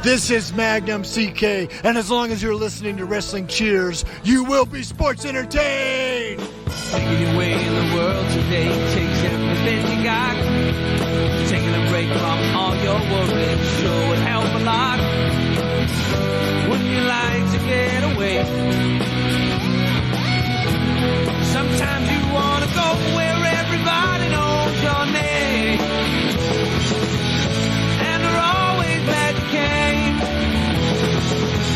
This is Magnum CK, and as long as you're listening to Wrestling Cheers, you will be sports entertained! Making your way in the world today takes everything you got. Taking a break from all your worries sure would help a lot. Wouldn't you like to get away? Sometimes you want to go where everybody knows your name, and they're always glad you came.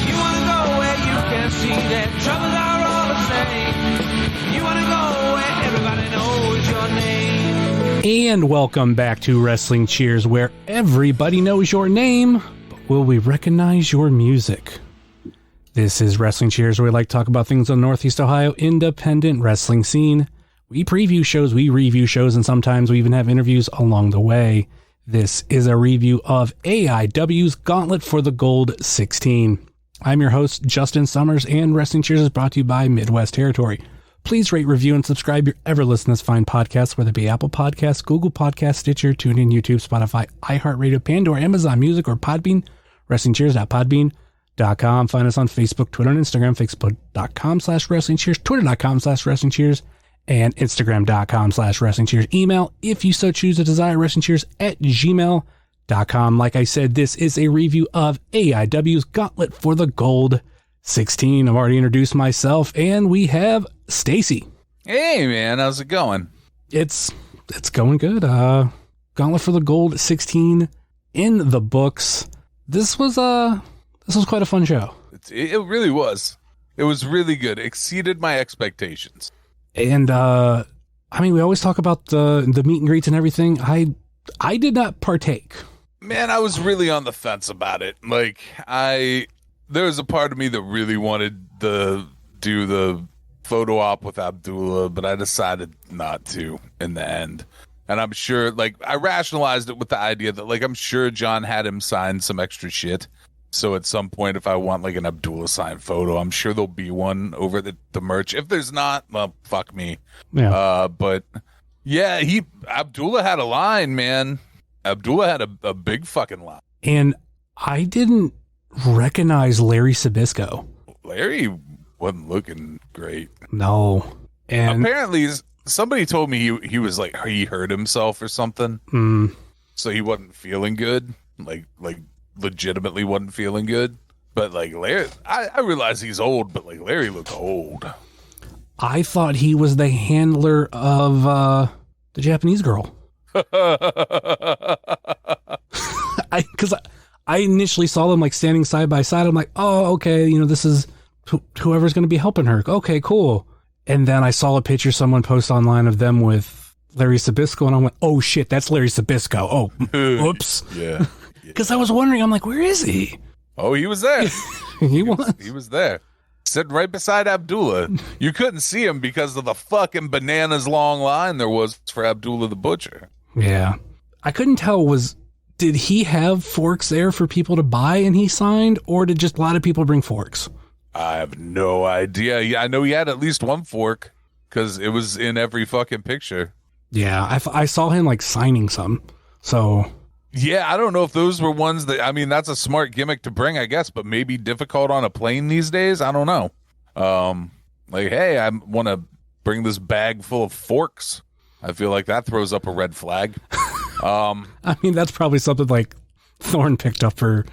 You want to go where you can see that troubles are all the same. You want to go where everybody knows your name. And welcome back to Wrestling Cheers, where everybody knows your name, but will we recognize your music? This is Wrestling Cheers, where we like to talk about things on the Northeast Ohio independent wrestling scene. We preview shows, we review shows, and sometimes we even have interviews along the way. This is a review of AIW's Gauntlet for the Gold 16. I'm your host, Justin Summers, and Wrestling Cheers is brought to you by Midwest Territory. Please rate, review, and subscribe your ever listen to this fine podcast, whether it be Apple Podcasts, Google Podcasts, Stitcher, TuneIn, YouTube, Spotify, iHeartRadio, Pandora, Amazon Music, or Podbean. WrestlingCheers.podbean.com. Find us on Facebook, Twitter, and Instagram. Facebook.com/WrestlingCheers, Twitter.com/WrestlingCheers, and Instagram.com/WrestlingCheers. Email, if you so choose to desire, WrestlingCheers@gmail.com. Like I said, this is a review of AIW's Gauntlet for the Gold 16. I've already introduced myself, and we have Stacy. Hey, man. How's it going? It's going good. Gauntlet for the Gold 16 in the books. This was quite a fun show. It really was. It was really good. Exceeded my expectations. And, we always talk about the meet and greets and everything. I did not partake. Man, I was really on the fence about it. There was a part of me that really wanted to do the photo op with Abdullah, but I decided not to in the end. And I'm sure, I rationalized it with the idea that, I'm sure John had him sign some extra shit. So at some point, if I want an Abdullah signed photo, I'm sure there'll be one over the merch. If there's not, well, fuck me. Yeah. But yeah, Abdullah had a line, man. Abdullah had a big fucking line. And I didn't recognize Larry Sabisco. Larry wasn't looking great. No. And apparently somebody told me he was he hurt himself or something. So he wasn't feeling good. Legitimately wasn't feeling good. But Larry, I realize he's old, but Larry looked old. I thought he was the handler of the Japanese girl. Because I initially saw them standing side by side. I'm like, oh, okay, this is whoever's going to be helping her. Okay, cool. And then I saw a picture someone post online of them with Larry Sabisco, and I went, oh shit, that's Larry Sabisco. Oh, whoops. Yeah. Because I was wondering, I'm like, where is he? Oh, he was there. He was. He was there. Sitting right beside Abdullah. You couldn't see him because of the fucking bananas long line there was for Abdullah the Butcher. Yeah. I couldn't tell, did he have forks there for people to buy and he signed, or did just a lot of people bring forks? I have no idea. Yeah, I know he had at least one fork because it was in every fucking picture. Yeah, I saw him signing some. So... yeah, I don't know if those were ones that, that's a smart gimmick to bring, I guess, but maybe difficult on a plane these days. I don't know. Hey, I want to bring this bag full of forks. I feel like that throws up a red flag. That's probably something Thorne picked up or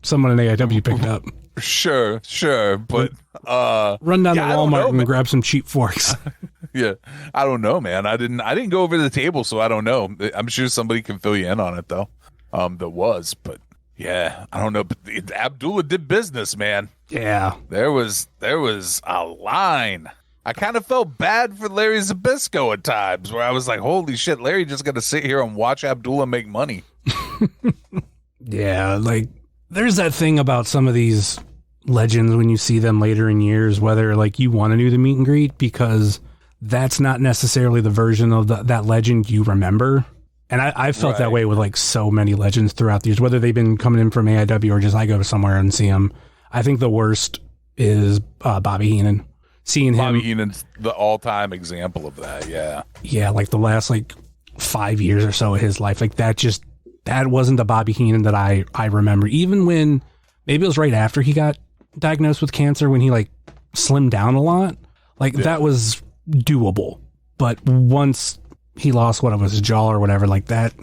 someone in AIW picked up. Sure. But, run down to Walmart and grab some cheap forks. Yeah, I don't know, man. I didn't go over to the table, so I don't know. I'm sure somebody can fill you in on it, though. But yeah, I don't know. But Abdullah did business, man. Yeah, there was a line. I kind of felt bad for Larry Zabisco at times, where I was like, "Holy shit, Larry just got to sit here and watch Abdullah make money." Yeah, there's that thing about some of these legends when you see them later in years, whether you want to do the meet and greet because that's not necessarily the version of that legend you remember. And I felt that way with so many legends throughout the years, whether they've been coming in from AIW or just I go somewhere and see them. I think the worst is Bobby Heenan. Seeing him. Bobby Heenan's the all-time example of that, yeah. Yeah, the last 5 years or so of his life, that that wasn't the Bobby Heenan that I remember. Even when, maybe it was right after he got diagnosed with cancer, when he like slimmed down a lot, like that was doable. But once he lost what it was, his jaw or whatever like that,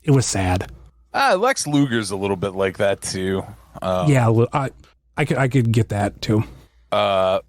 it was sad. Lex Luger's a little bit like that too. Yeah, I could get that too. I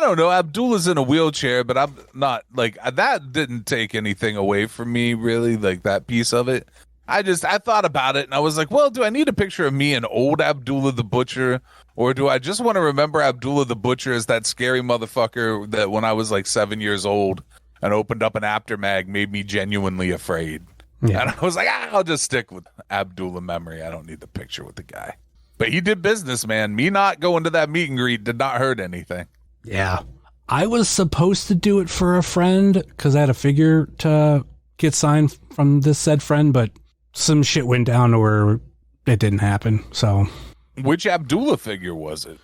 don't know. Abdullah's in a wheelchair, but I'm not like that. Didn't take anything away from me, really. Like that piece of it. I thought about it and I was like, well, do I need a picture of me and old Abdullah the Butcher, or do I just want to remember Abdullah the Butcher as that scary motherfucker that when I was like 7 years old and opened up an Aftermag made me genuinely afraid. Yeah. And I was like, I'll just stick with Abdullah memory. I don't need the picture with the guy. But he did business, man. Me not going to that meet and greet did not hurt anything. Yeah. I was supposed to do it for a friend because I had a figure to get signed from this said friend, but some shit went down to where it didn't happen. So, which Abdullah figure was it?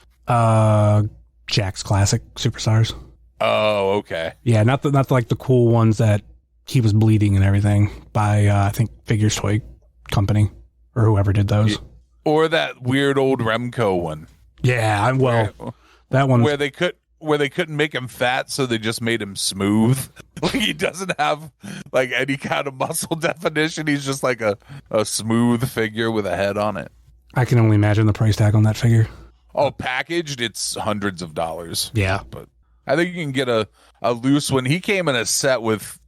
Jack's Classic Superstars. Oh, okay. Yeah, not like the cool ones that he was bleeding and everything by I think Figures Toy Company or whoever did those. Yeah. Or that weird old Remco one. Yeah, that one where they couldn't make him fat, so they just made him smooth. Like he doesn't have like any kind of muscle definition. He's just like a smooth figure with a head on it. I can only imagine the price tag on that figure. Oh, packaged, it's hundreds of dollars. Yeah, but I think you can get a loose one. He came in a set with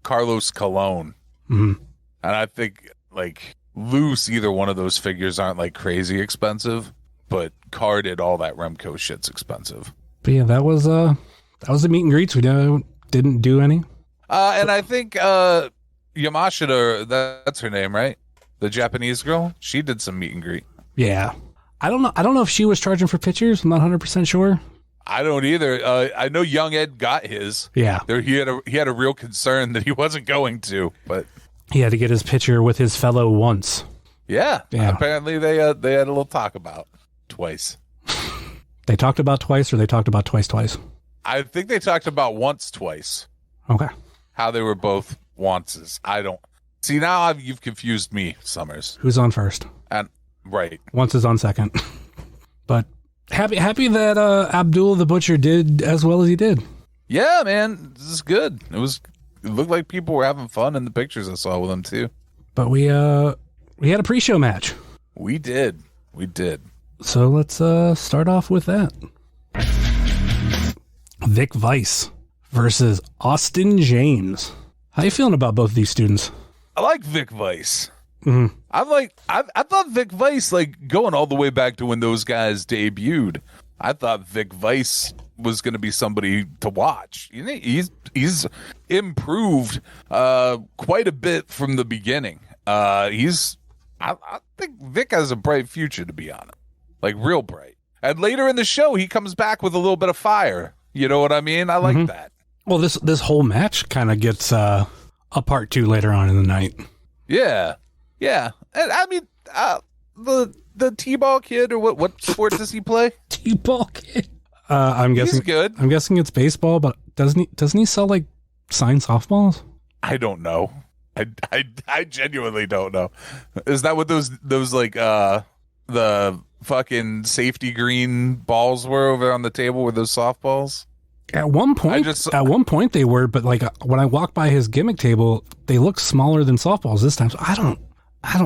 Carlos Colon, and I think like loose, either one of those figures aren't like crazy expensive, but carded, all that Remco shit's expensive. But yeah, that was the meet and greets. We didn't do any. And I think Yamashita, that's her name, right? The Japanese girl, she did some meet and greet. Yeah, I don't know if she was charging for pictures. I'm not 100% sure. I don't either. I know Young Ed got his. Yeah, he had a real concern that he wasn't going to, but he had to get his picture with his fellow once. Yeah. Apparently they had a little talk about twice. They talked about twice, or they talked about twice? I think they talked about once twice. Okay. How they were both onces. I don't see now. You've confused me, Summers. Who's on first? And right, once is on second. But happy that Abdullah the Butcher did as well as he did. Yeah, man, this is good. It looked like people were having fun in the pictures I saw with him too. But we had a pre-show match. We did. So let's start off with that. Vic Vice versus Austin James. How you feeling about both of these students? I like Vic Vice. Mm-hmm. I thought Vic Vice, like going all the way back to when those guys debuted, I thought Vic Vice was going to be somebody to watch. You know, he's improved quite a bit from the beginning. I think Vic has a bright future, to be honest, like real bright. And later in the show, he comes back with a little bit of fire. You know what I mean? I like that. Well, this whole match kind of gets a part two later on in the night. Yeah. And I mean, the T-ball kid, or what sport does he play? T-ball kid. I'm guessing he's good. I'm guessing it's baseball, but doesn't he sell like signed softballs? I don't know. I genuinely don't know. Is that what those like the fucking safety green balls were over on the table? Were those softballs? At one point they were, but like when I walked by his gimmick table, they look smaller than softballs this time. So I don't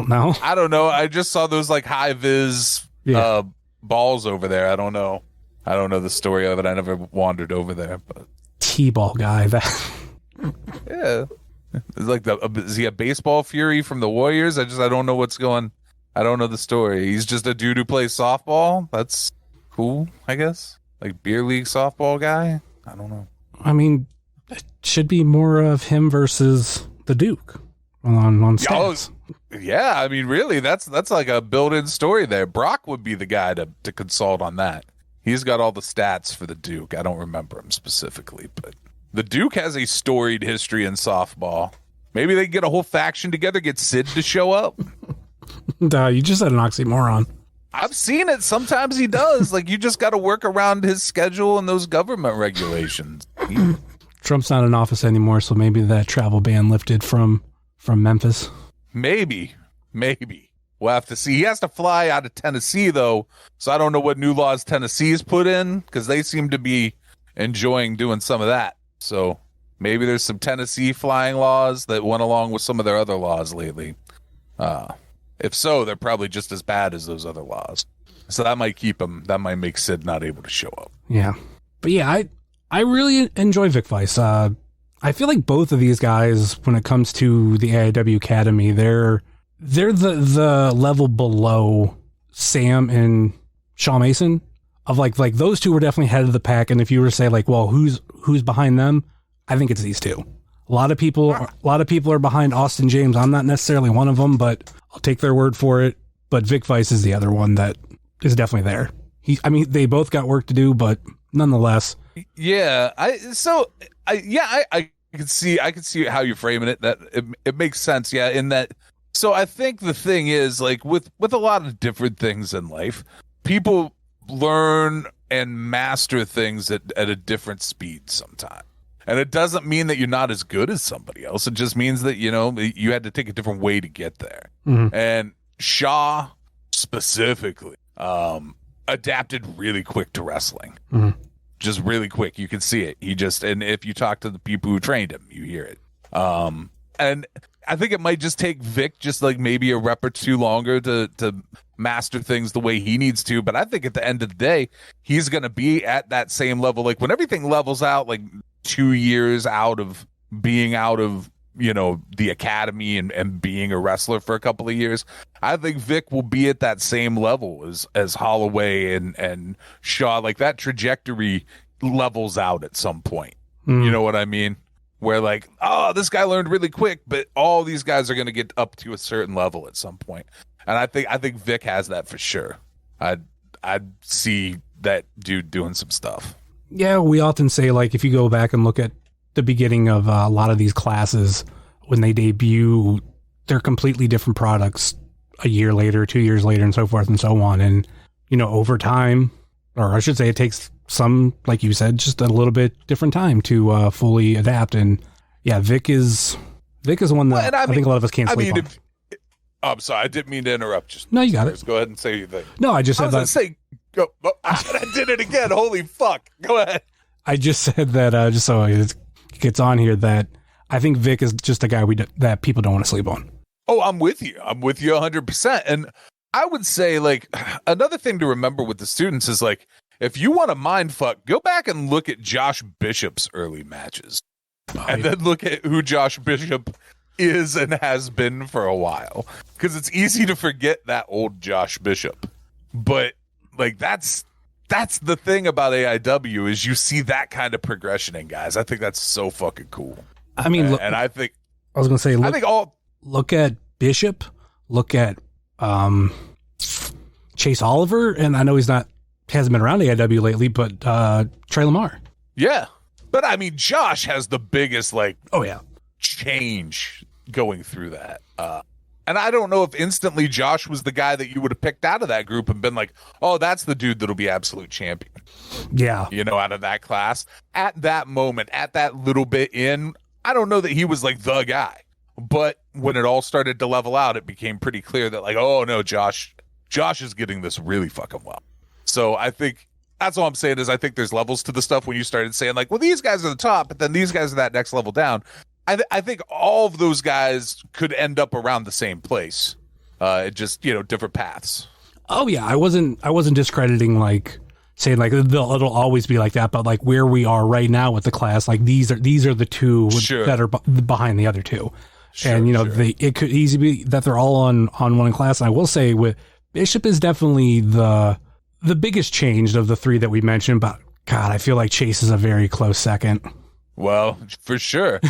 know. I don't know. I just saw those like high vis balls over there. I don't know the story of it. I never wandered over there, but T-ball guy. Yeah. It's like is he a baseball fury from the Warriors? I don't know what's going. I don't know the story. He's just a dude who plays softball. That's cool, I guess. Like beer league softball guy. I don't know. I mean, it should be more of him versus the Duke on stats. Yeah, I mean, really, that's like a built-in story there. Brock would be the guy to consult on that. He's got all the stats for the Duke. I don't remember him specifically, but the Duke has a storied history in softball. Maybe they can get a whole faction together, get Sid to show up. You just said an oxymoron. I've seen it. Sometimes he does. Like, you just got to work around his schedule and those government regulations. Trump's not in office anymore, so maybe that travel ban lifted from Memphis. Maybe. Maybe. We'll have to see. He has to fly out of Tennessee, though, so I don't know what new laws Tennessee's put in, because they seem to be enjoying doing some of that. So maybe there's some Tennessee flying laws that went along with some of their other laws lately. If so, they're probably just as bad as those other laws. So that might make Sid not able to show up. Yeah. But yeah, I really enjoy Vic Vice. I feel like both of these guys, when it comes to the AIW Academy, they're the level below Sam and Shaw Mason. Of like those two were definitely head of the pack. And if you were to say like, well, who's behind them? I think it's these two. A lot of people are behind Austin James. I'm not necessarily one of them, but I'll take their word for it. But Vic Vice is the other one that is definitely there. They both got work to do, but nonetheless. Yeah, I can see how you're framing it. That it makes sense. Yeah, in that. So I think the thing is, like with a lot of different things in life, people learn and master things at a different speed sometimes. And it doesn't mean that you're not as good as somebody else. It just means that, you had to take a different way to get there. Mm-hmm. And Shaw specifically adapted really quick to wrestling. Mm-hmm. Just really quick. You can see it. And if you talk to the people who trained him, you hear it. And I think it might just take Vic just like maybe a rep or two longer to master things the way he needs to. But I think at the end of the day, he's going to be at that same level. Like when everything levels out, like 2 years out of being out of, the academy and being a wrestler for a couple of years, I think Vic will be at that same level as Holloway and Shaw. Like that trajectory levels out at some point. Mm. You know what I mean? Where like, oh, this guy learned really quick, but all these guys are going to get up to a certain level at some point. And I think Vic has that for sure. I'd see that dude doing some stuff. Yeah, we often say, like, if you go back and look at the beginning of a lot of these classes, when they debut, they're completely different products a year later, 2 years later, and so forth and so on. And, over time, or I should say it takes some, like you said, just a little bit different time to fully adapt. And, yeah, Vic is one that I think a lot of us can't sleep on. I'm sorry, I didn't mean to interrupt. Just no, you got it. Go ahead and say your thing. No, I just said that. Go. I did it again. Holy fuck. Go ahead. I just said that just so it gets on here that I think Vic is just a guy that people don't want to sleep on. Oh, I'm with you. 100%. And I would say like another thing to remember with the students is like if you want to mind fuck, go back and look at Josh Bishop's early matches, and then look at who Josh Bishop is and has been for a while, because it's easy to forget that old Josh Bishop, but like that's the thing about AIW is you see that kind of progression in guys. I think that's so fucking cool. I mean, and I think I was gonna say, look at Bishop, look at Chase Oliver, and I know hasn't been around AIW lately, but Trey Lamar. Yeah, but I mean, Josh has the biggest change going through that. And I don't know if instantly Josh was the guy that you would have picked out of that group and been like, oh, that's the dude that'll be absolute champion. Yeah. Out of that class. At that moment, at that little bit in, I don't know that he was like the guy. But when it all started to level out, it became pretty clear that like, oh no, Josh is getting this really fucking well. So I think that's all I'm saying is I think there's levels to the stuff when you started saying like, well, these guys are the top, but then these guys are that next level down. I think all of those guys could end up around the same place, just different paths. Oh yeah, I wasn't discrediting like saying like it'll always be like that, but like where we are right now with the class, like these are the two that are behind the other two, and it could easily be that they're all on one class. And I will say with Bishop is definitely the biggest change of the three that we mentioned, but God, I feel like Chase is a very close second. Well, for sure.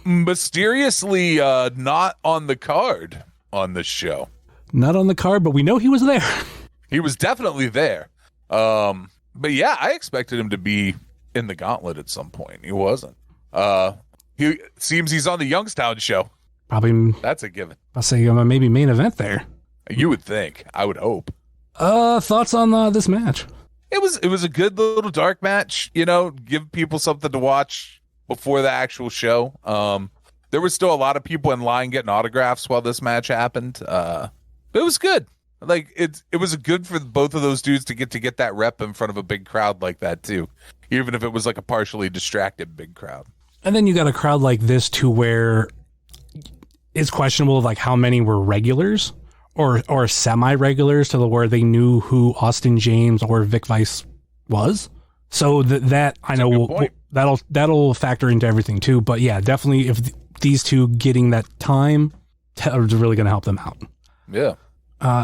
Mysteriously not on the card on this show. Not on the card, but we know he was there. He was definitely there. But yeah, I expected him to be in the Gauntlet at some point. He wasn't. He seems he's on the Youngstown show. Probably. That's a given. I'll say maybe main event there. You would think. I would hope. Thoughts on this match? It was a good little dark match. Give people something to watch before the actual show. there were still a lot of people in line getting autographs while this match happened. But it was good. Like it was good for both of those dudes to get that rep in front of a big crowd like that too, even if it was like a partially distracted big crowd. And then you got a crowd like this too, where it's questionable like how many were regulars or semi-regulars to the where they knew who Austin James or Vic Vice was. So that I know that'll factor into everything too. But yeah, definitely if these two getting that time is really going to help them out. Yeah.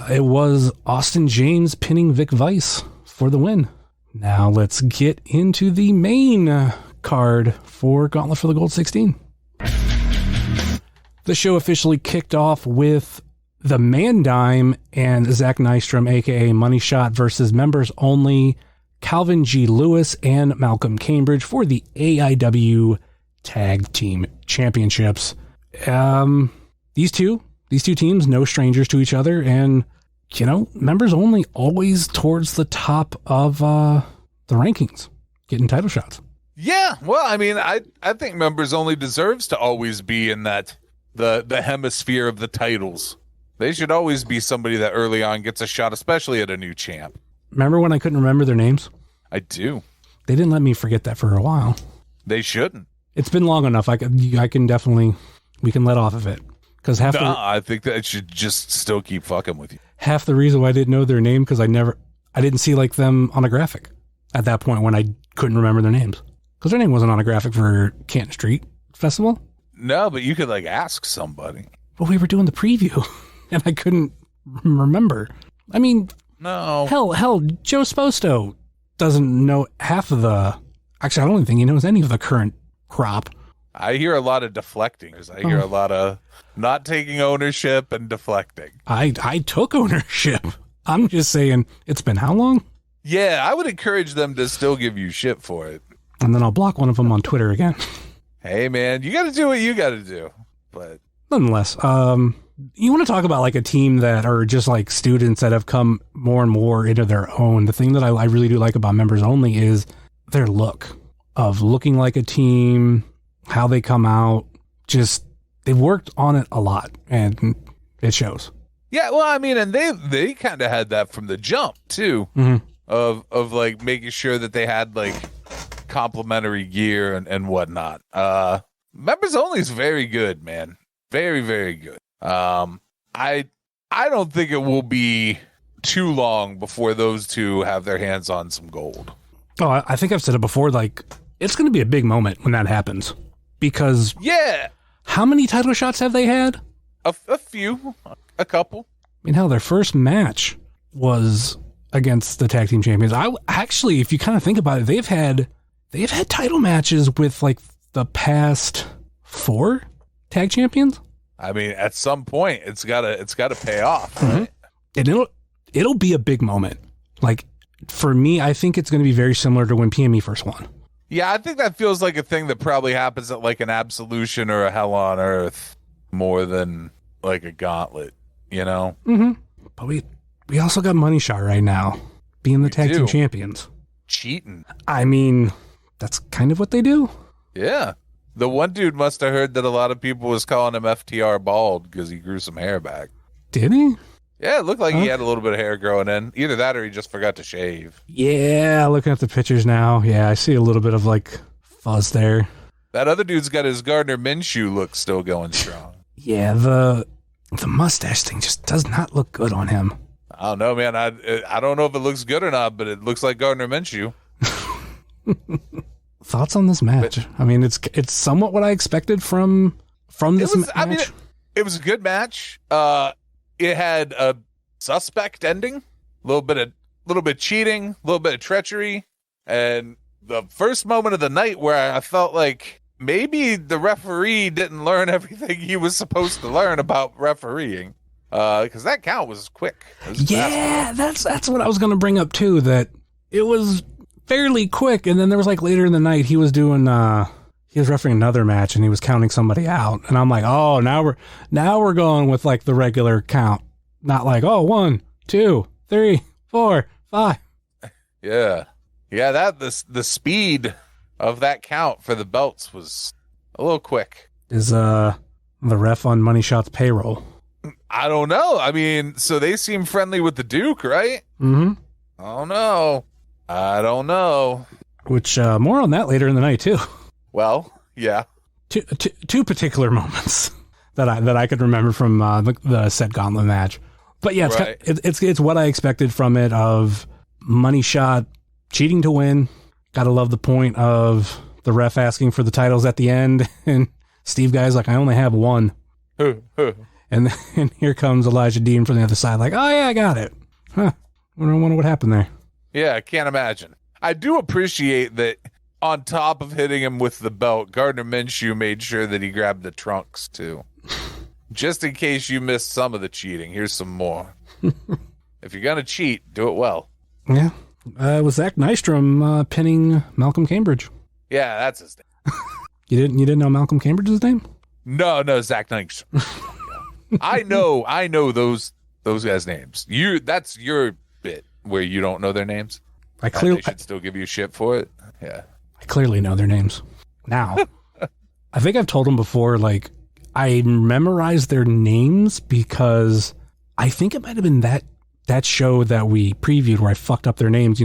It was Austin James pinning Vic Vice for the win. Now let's get into the main card for Gauntlet for the Gold 16. The show officially kicked off with the Mandime and Zach Nystrom, aka Money Shot, versus members only Calvin G. Lewis and Malcolm Cambridge for the AIW Tag Team Championships. These two teams, no strangers to each other, and members only always towards the top of the rankings, getting title shots. Yeah, well, I mean, I think members only deserves to always be in that the hemisphere of the titles. They should always be somebody that early on gets a shot, especially at a new champ. Remember when I couldn't remember their names? I do. They didn't let me forget that for a while. They shouldn't. It's been long enough. I can definitely, we can let off of it. Because I think that it should just still keep fucking with you. Half the reason why I didn't know their name, because I didn't see like them on a graphic at that point when I couldn't remember their names. Because their name wasn't on a graphic for Canton Street Festival. No, but you could like ask somebody. But we were doing the preview and I couldn't remember. I mean, no. Hell, Joe Sposto doesn't know half of the, actually I don't even think he knows any of the current crop. I hear a lot of deflecting. I hear a lot of not taking ownership and deflecting. I took ownership. I'm just saying, it's been how long? Yeah, I would encourage them to still give you shit for it. And then I'll block one of them on Twitter again. Hey, man, you got to do what you got to do. But nonetheless, you want to talk about like a team that are just like students that have come more and more into their own. The thing that I really do like about members only is their look of looking like a team, how they come out. Just they've worked on it a lot and it shows. Yeah, well, I mean, and they kind of had that from the jump too, of like making sure that they had like complimentary gear and whatnot. Members only is very good, man. Very, very good. I don't think it will be too long before those two have their hands on some gold. Oh, I think I've said it before. Like, it's going to be a big moment when that happens because how many title shots have they had? A few, a couple. I mean, hell, their first match was against the tag team champions. I actually, if you kind of think about it, they've had title matches with like the past 4 tag champions. I mean, at some point, it's gotta pay off, right? And it'll be a big moment. Like for me, I think it's going to be very similar to when PME first won. Yeah, I think that feels like a thing that probably happens at like an Absolution or a Hell on Earth more than like a Gauntlet, you know? Mm-hmm. But we also got Money Shot right now, being the tag team champions. Cheating. I mean, that's kind of what they do. Yeah. The one dude must have heard that a lot of people was calling him FTR bald because he grew some hair back. Did he? Yeah, it looked like he had a little bit of hair growing in. Either that or he just forgot to shave. Yeah, looking at the pictures now. Yeah, I see a little bit of like fuzz there. That other dude's got his Gardner Minshew look still going strong. Yeah, the mustache thing just does not look good on him. I don't know, man. I don't know if it looks good or not, but it looks like Gardner Minshew. Thoughts on this match? I mean, it's somewhat what I expected from this match. I mean, it was a good match. It had a suspect ending, a little bit cheating, a little bit of treachery, and the first moment of the night where I felt like maybe the referee didn't learn everything he was supposed to learn about refereeing, because that count was quick. Yeah, that's what I was going to bring up too. That it was fairly quick, and then there was like later in the night he was doing he was refereeing another match and he was counting somebody out, and I'm like, oh, now we're going with like the regular count, not like 1, 2, 3, 4, 5. Yeah, that the speed of that count for the belts was a little quick. Is the ref on Money Shot's payroll? I don't know. I mean, so they seem friendly with the Duke, right? Mm-hmm. I don't know. Which, more on that later in the night, too. Well, yeah. Two particular moments that I could remember from the said Gauntlet match. But yeah, it's what I expected from it, of Money Shot cheating to win. Gotta love the point of the ref asking for the titles at the end, and Steve Guy's like, I only have one. And here comes Elijah Dean from the other side, like, oh yeah, I got it. Huh. I wonder what happened there. Yeah, I can't imagine. I do appreciate that on top of hitting him with the belt, Gardner Minshew made sure that he grabbed the trunks too. Just in case you missed some of the cheating, here's some more. If you're gonna cheat, do it well. Yeah. It was Zach Nystrom pinning Malcolm Cambridge. Yeah, that's his name. You didn't know Malcolm Cambridge's name? No, Zach Nystrom. I know those guys' names. That's your bit where you don't know their names. They should still give you shit for it. Yeah. I clearly know their names. Now, I think I've told them before, like, I memorized their names because I think it might have been that show that we previewed where I fucked up their names.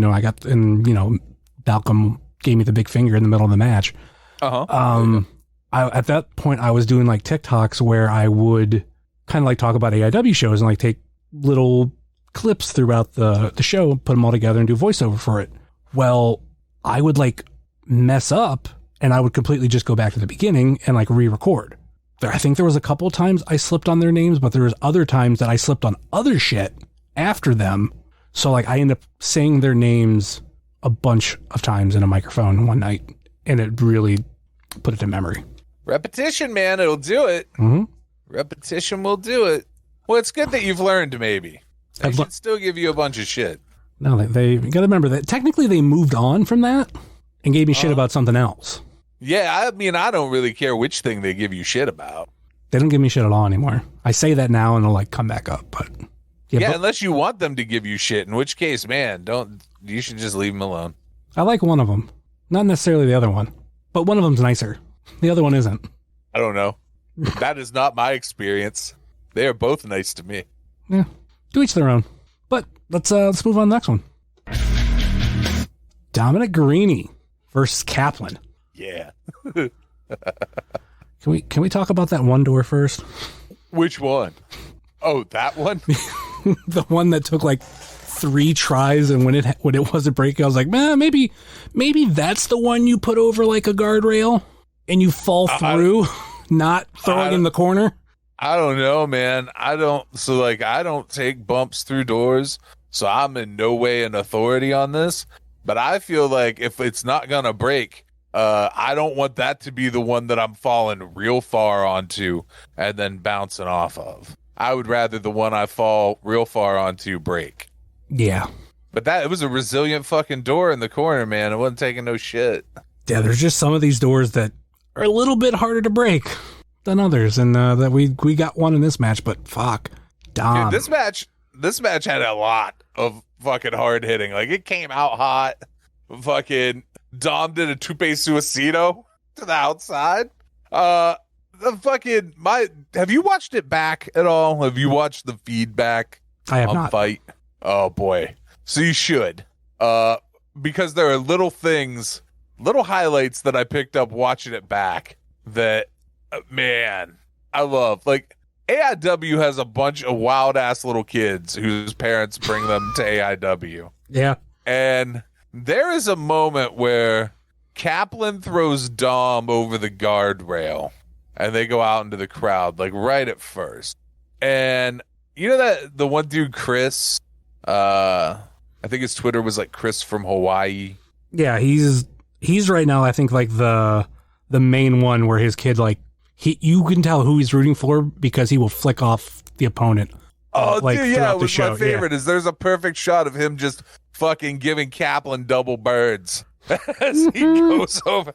Malcolm gave me the big finger in the middle of the match. At that point, I was doing like TikToks where I would kind of like talk about AIW shows and like take little clips throughout the show, put them all together and do voiceover for it. Well, I would like mess up and I would completely just go back to the beginning and like re-record. I think there was a couple of times I slipped on their names, but there was other times that I slipped on other shit after them. So like I ended up saying their names a bunch of times in a microphone one night, and it really put it to memory. Repetition, man, it'll do it. Mm-hmm. Repetition will do it. Well, it's good that you've learned, maybe. They should still give you a bunch of shit. No, they got to remember that technically they moved on from that and gave me shit about something else. Yeah, I mean, I don't really care which thing they give you shit about. They don't give me shit at all anymore. I say that now and it'll like come back up, but unless you want them to give you shit, in which case, man, you should just leave them alone. I like one of them, not necessarily the other one, but one of them's nicer. The other one isn't. I don't know. That is not my experience. They are both nice to me. Yeah, to each their own. But let's move on to the next one. Dominic Garrini versus Kaplan. Yeah. Can we talk about that one door first? Which one? Oh, that one? The one that took like 3 tries, and when it wasn't breaking, I was like, man, maybe that's the one you put over like a guardrail and you fall through, not throwing in the corner. I don't know, man. I don't take bumps through doors, so I'm in no way an authority on this. But I feel like if it's not gonna break, I don't want that to be the one that I'm falling real far onto and then bouncing off of. I would rather the one I fall real far onto break. Yeah. But it was a resilient fucking door in the corner, man. It wasn't taking no shit. Yeah, there's just some of these doors that are a little bit harder to break than others, and that we got one in this match, but fuck. Dom. Dude, this match had a lot of fucking hard hitting. Like, it came out hot. Fucking Dom did a Tupe Suicido to the outside. Have you watched it back at all? Have you watched the feedback? I have not. FITE? Oh boy. So you should. Because there are little highlights that I picked up watching it back that, man, I love. Like, AIW has a bunch of wild ass little kids whose parents bring them to AIW. Yeah. And there is a moment where Kaplan throws Dom over the guardrail and they go out into the crowd, like right at first. And you know that the one dude, Chris, I think his Twitter was like Chris from Hawaii. Yeah, he's right now, I think, like the main one where his kid, like, you can tell who he's rooting for because he will flick off the opponent. Oh, like, dude, yeah, it was show. My favorite. Is there's a perfect shot of him just fucking giving Kaplan double birds as he goes over,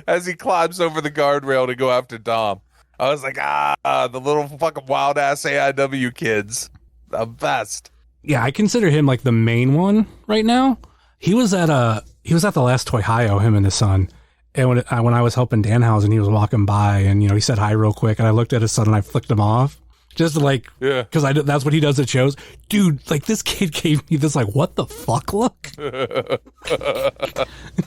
as he climbs over the guardrail to go after Dom. I was like, the little fucking wild ass AIW kids, the best. Yeah, I consider him like the main one right now. He was at the last Toy Hio, him and his son, And when I was helping Danhausen, he was walking by, and he said hi real quick, and I looked at his son and I flicked him off, just because that's what he does at shows. Dude, this kid gave me this what the fuck look.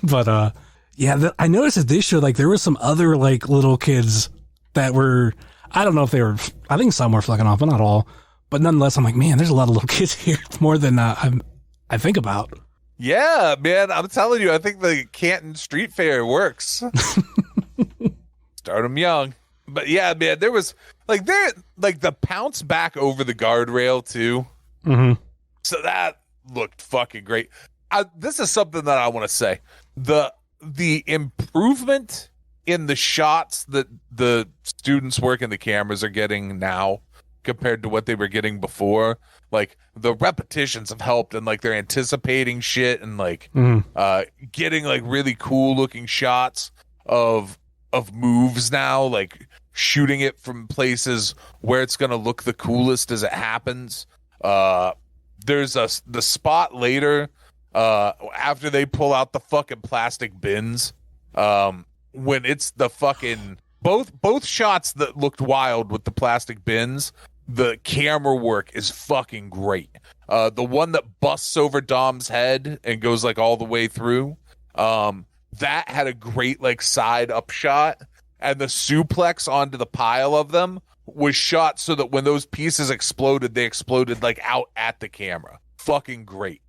But I noticed at this show there were some other little kids that were, I don't know if they were, I think some were flicking off, but not all. But nonetheless, I'm man, there's a lot of little kids here. It's more than I think about. Yeah, man, I'm telling you, I think the Canton Street Fair works. Start them young. But yeah, man, there was the pounce back over the guardrail too. Mm-hmm. So that looked fucking great. This is something that I want to say. The improvement in the shots that the students working the cameras are getting now compared to what they were getting before, the repetitions have helped, and they're anticipating shit and getting really cool looking shots of moves now, shooting it from places where it's going to look the coolest as it happens. There's the spot later after they pull out the fucking plastic bins, when it's the fucking both shots that looked wild with the plastic bins. The camera work is fucking great. The one that busts over Dom's head and goes all the way through, that had a great side up shot, and the suplex onto the pile of them was shot so that when those pieces exploded, they exploded out at the camera. Fucking great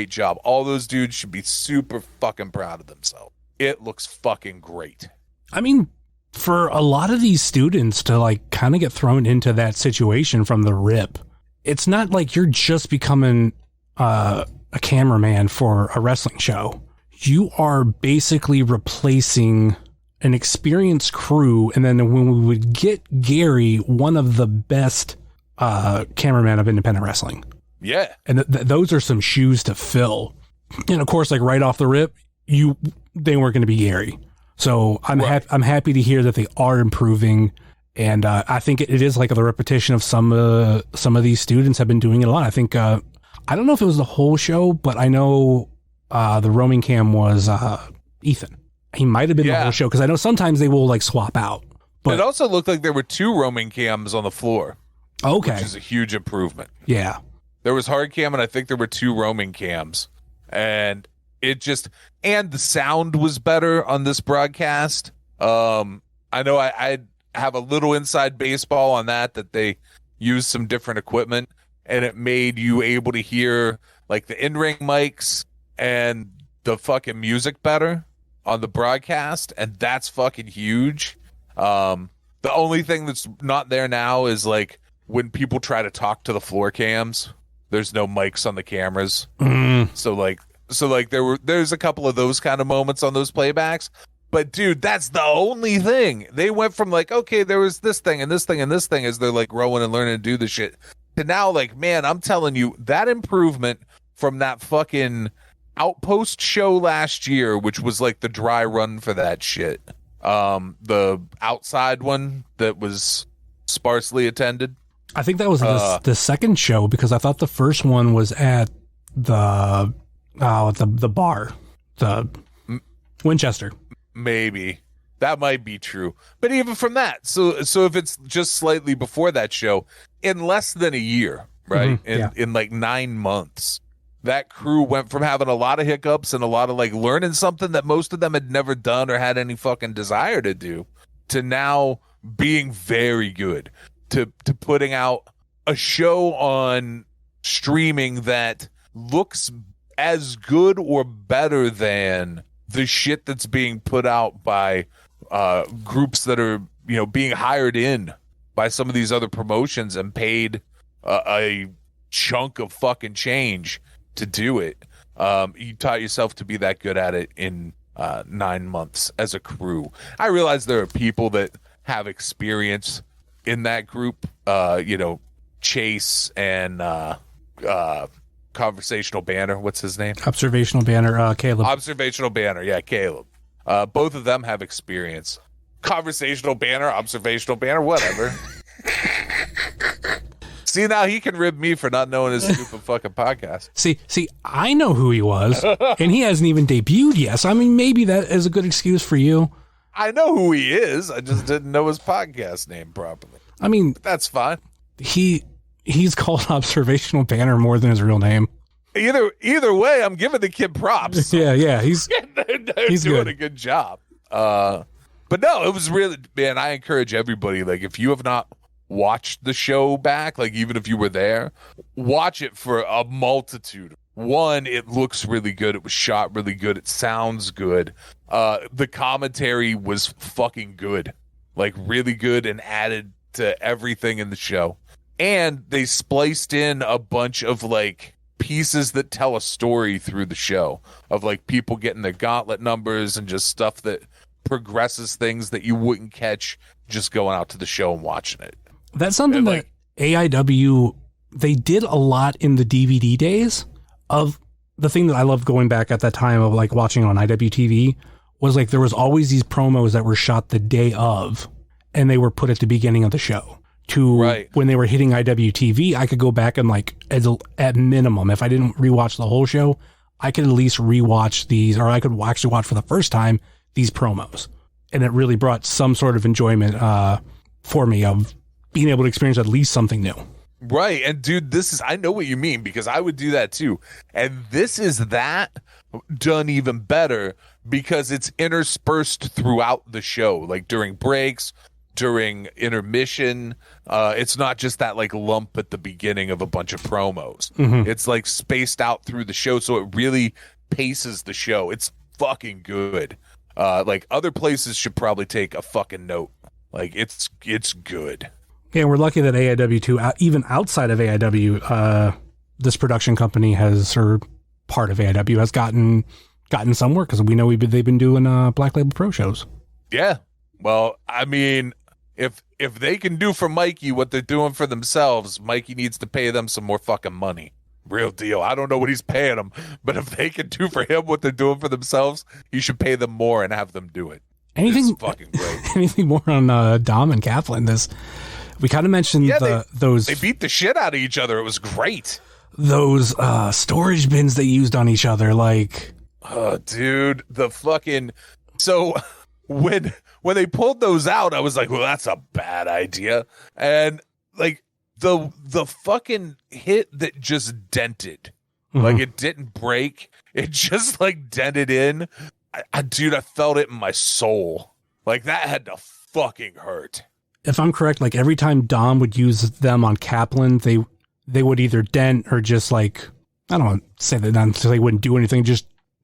job. All those dudes should be super fucking proud of themselves. It looks fucking great. I mean, for a lot of these students to kind of get thrown into that situation from the rip, it's not you're just becoming a cameraman for a wrestling show. You are basically replacing an experienced crew. And then when we would get Gary, one of the best cameramen of independent wrestling. Yeah. And those are some shoes to fill. And of course, right off the rip, they weren't going to be Gary. So I'm happy to hear that they are improving, and I think it is the repetition of some of these students have been doing it a lot. I think I don't know if it was the whole show, but I know the roaming cam was Ethan. He might have been the whole show, because I know sometimes they will swap out. But it also looked like there were 2 roaming cams on the floor. Okay, which is a huge improvement. Yeah, there was hard cam, and I think there were 2 roaming cams, and and the sound was better on this broadcast. I know I have a little inside baseball on that they used some different equipment, and it made you able to hear the in-ring mics and the fucking music better on the broadcast, and that's fucking huge. The only thing that's not there now is when people try to talk to the floor cams, there's no mics on the cameras. So there's a couple of those kind of moments on those playbacks, but dude, that's the only thing. They went from okay, there was this thing and this thing and this thing as they're growing and learning to do the shit, to now man, I'm telling you, that improvement from that fucking Outpost show last year, which was the dry run for that shit, the outside one that was sparsely attended. I think that was the second show, because I thought the first one was at the bar, the Winchester. Maybe that might be true, but even from that, so if it's just slightly before that show, in less than a year, right? Mm-hmm. In 9 months, that crew went from having a lot of hiccups and a lot of learning something that most of them had never done or had any fucking desire to do, to now being very good, to putting out a show on streaming that looks as good or better than the shit that's being put out by groups that are being hired in by some of these other promotions and paid a chunk of fucking change to do it. You taught yourself to be that good at it in 9 months as a crew. I realize there are people that have experience in that group, Chase and Conversational Banner. What's his name? Observational Banner. Caleb. Observational Banner. Yeah, Caleb. Both of them have experience. Conversational Banner, Observational Banner, whatever. See, now he can rib me for not knowing his stupid fucking podcast. See, I know who he was, and he hasn't even debuted yet. So, I mean, maybe that is a good excuse for you. I know who he is. I just didn't know his podcast name properly. I mean, but that's fine. He's called Observational Banner more than his real name. Either way, I'm giving the kid props. Yeah, he's he's doing a good job. But no, it was really, man, I encourage everybody, like, if you have not watched the show back, like, even if you were there, watch it for a multitude. One, it looks really good. It was shot really good. It sounds good. The commentary was fucking good, like, really good, and added to everything in the show. And they spliced in a bunch of, like, pieces that tell a story through the show of, like, people getting their gauntlet numbers and just stuff that progresses things that you wouldn't catch just going out to the show and watching it. That's something that AIW, they did a lot in the DVD days. Of the thing that I loved going back at that time of, like, watching on IWTV was, like, there was always these promos that were shot the day of, and they were put at the beginning of the show. When they were hitting IWTV, I could go back and, like, at minimum, if I didn't rewatch the whole show, I could at least rewatch these, or I could actually watch for the first time these promos. And it really brought some sort of enjoyment for me of being able to experience at least something new. Right. And dude, I know what you mean, because I would do that too. And this is that done even better because it's interspersed throughout the show, like during breaks, during intermission. It's not just that, like, lump at the beginning of a bunch of promos. Mm-hmm. It's, like, spaced out through the show, so it really paces the show. It's fucking good. Like, other places should probably take a fucking note. Like, it's good. Yeah, we're lucky that AIW too, even outside of AIW, this production company or part of AIW has gotten some work, because we know they've been doing Black Label Pro shows. Yeah. Well, I mean, if they can do for Mikey what they're doing for themselves, Mikey needs to pay them some more fucking money. Real deal. I don't know what he's paying them, but if they can do for him what they're doing for themselves, he should pay them more and have them do it. Anything fucking great. Anything more on Dom and Kaplan? We kind of mentioned those. They beat the shit out of each other. It was great. Those storage bins they used on each other, like. Oh, dude, the fucking. So when they pulled those out, I was like, well, that's a bad idea. And, like, the fucking hit that just dented, like, it didn't break. It just, like, dented in. Dude, I felt it in my soul. Like, that had to fucking hurt. If I'm correct, like, every time Dom would use them on Kaplan, they would either dent or just, like, I don't want to say that they wouldn't do anything.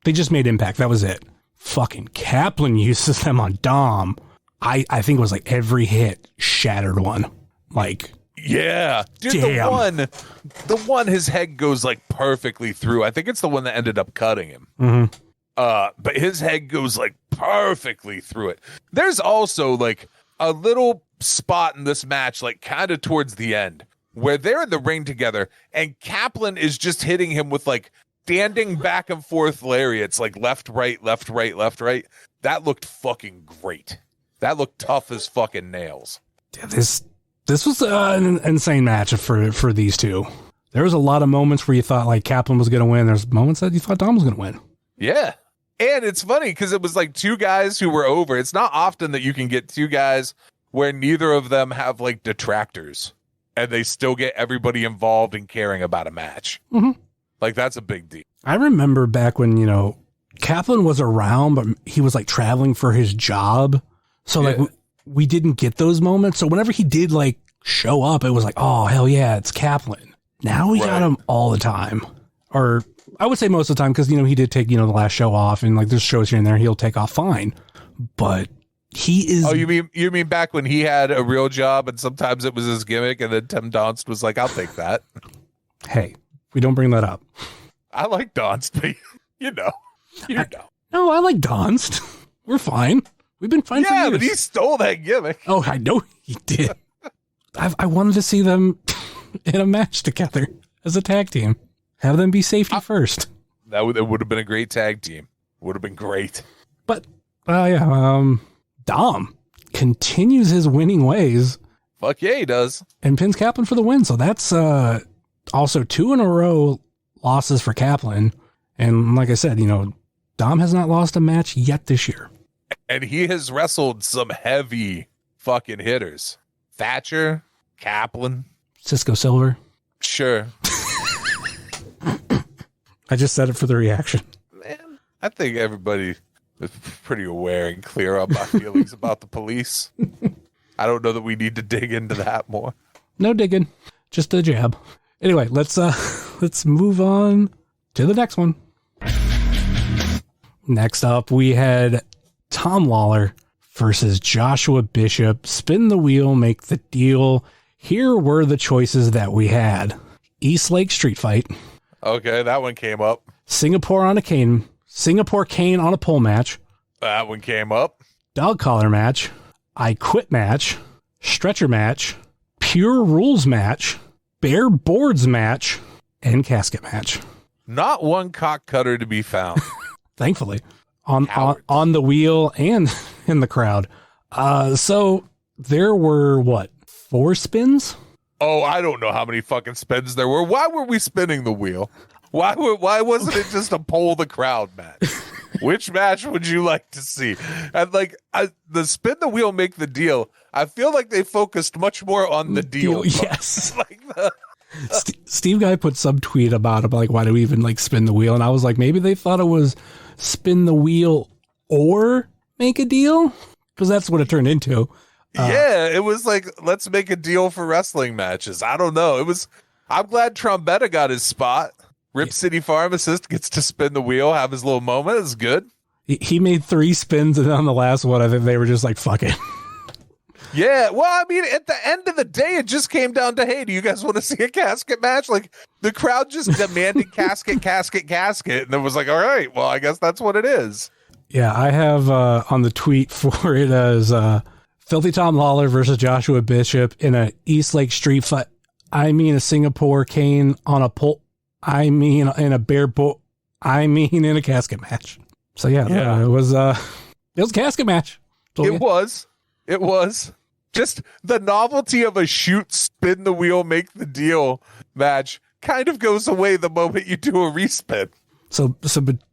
They just made impact. That was it. Fucking Kaplan uses them on Dom. I think it was like every hit shattered one. Like, yeah, dude, damn. the one his head goes, like, perfectly through. I think it's the one that ended up cutting him. Mm-hmm. But his head goes, like, perfectly through it. There's also, like, a little spot in this match, like, kind of towards the end, where they're in the ring together, and Kaplan is just hitting him with, like, standing back and forth lariats, like, left, right, left, right, left, right. That looked fucking great. That looked tough as fucking nails. Yeah, this was an insane match for these two. There was a lot of moments where you thought, like, Kaplan was going to win. There's moments that you thought Dom was going to win. Yeah. And it's funny because it was like two guys who were over. It's not often that you can get two guys where neither of them have, like, detractors and they still get everybody involved in caring about a match. Mm-hmm. Like, that's a big deal. I remember back when, Kaplan was around, but he was, like, traveling for his job. So, like, we didn't get those moments. So whenever he did, like, show up, it was like, oh, hell yeah, it's Kaplan. Now we got him all the time. Or I would say most of the time, because, he did take, the last show off, and, like, there's shows here and there he'll take off fine. But he is. Oh, you mean back when he had a real job and sometimes it was his gimmick, and then Tim Donst was like, I'll take that. Hey, we don't bring that up. I like Donst, but you know. No, I like Donst. We're fine. We've been fine for years. Yeah, but he stole that gimmick. Oh, I know he did. I wanted to see them in a match together as a tag team. Have them be safety first. That would have been a great tag team. Would have been great. But, Dom continues his winning ways Fuck yeah, he does. And pins Kaplan for the win. So that's also 2 in a row losses for Kaplan. And like I said, Dom has not lost a match yet this year. And he has wrestled some heavy fucking hitters. Thatcher, Kaplan. Cisco Silver. Sure. I just said it for the reaction. Man, I think everybody is pretty aware and clear on my feelings about the police. I don't know that we need to dig into that more. No digging, just a jab. Anyway, let's move on to the next one. Next up, we had Tom Lawler versus Joshua Bishop. Spin the wheel, make the deal. Here were the choices that we had. East Lake Street Fight. Okay, that one came up. Singapore cane on a pole match. That one came up. Dog collar match. I quit match. Stretcher match. Pure rules match. Bare boards match. And casket match. Not one cock cutter to be found. Thankfully. On the wheel and in the crowd. So there were 4 spins? Oh, I don't know how many fucking spins there were. Why were we spinning the wheel? Why wasn't it just a poll the crowd match? Which match would you like to see? And the spin the wheel, make the deal. I feel like they focused much more on the deal. Yes. Steve Guy put some tweet about it, why do we even spin the wheel? And I was like, maybe they thought it was spin the wheel or make a deal, because that's what it turned into. It was let's make a deal for wrestling matches. I don't know. I'm glad Trombetta got his spot. Rip City Pharmacist gets to spin the wheel, have his little moment. It's good. He made 3 spins, and on the last one, I think they were just fuck it. Yeah, well, I mean, at the end of the day, it just came down to, hey, do you guys want to see a casket match? The crowd just demanded casket, and it was all right, well, I guess that's what it is. Yeah, I have on the tweet for it as Filthy Tom Lawler versus Joshua Bishop in a East Lake Street Fight. I mean, a Singapore cane on a pole. I mean, in a bare boat. I mean, in a casket match. So yeah. It was a casket match. So, It was. Just the novelty of a shoot, spin the wheel, make the deal match kind of goes away the moment you do a respin. So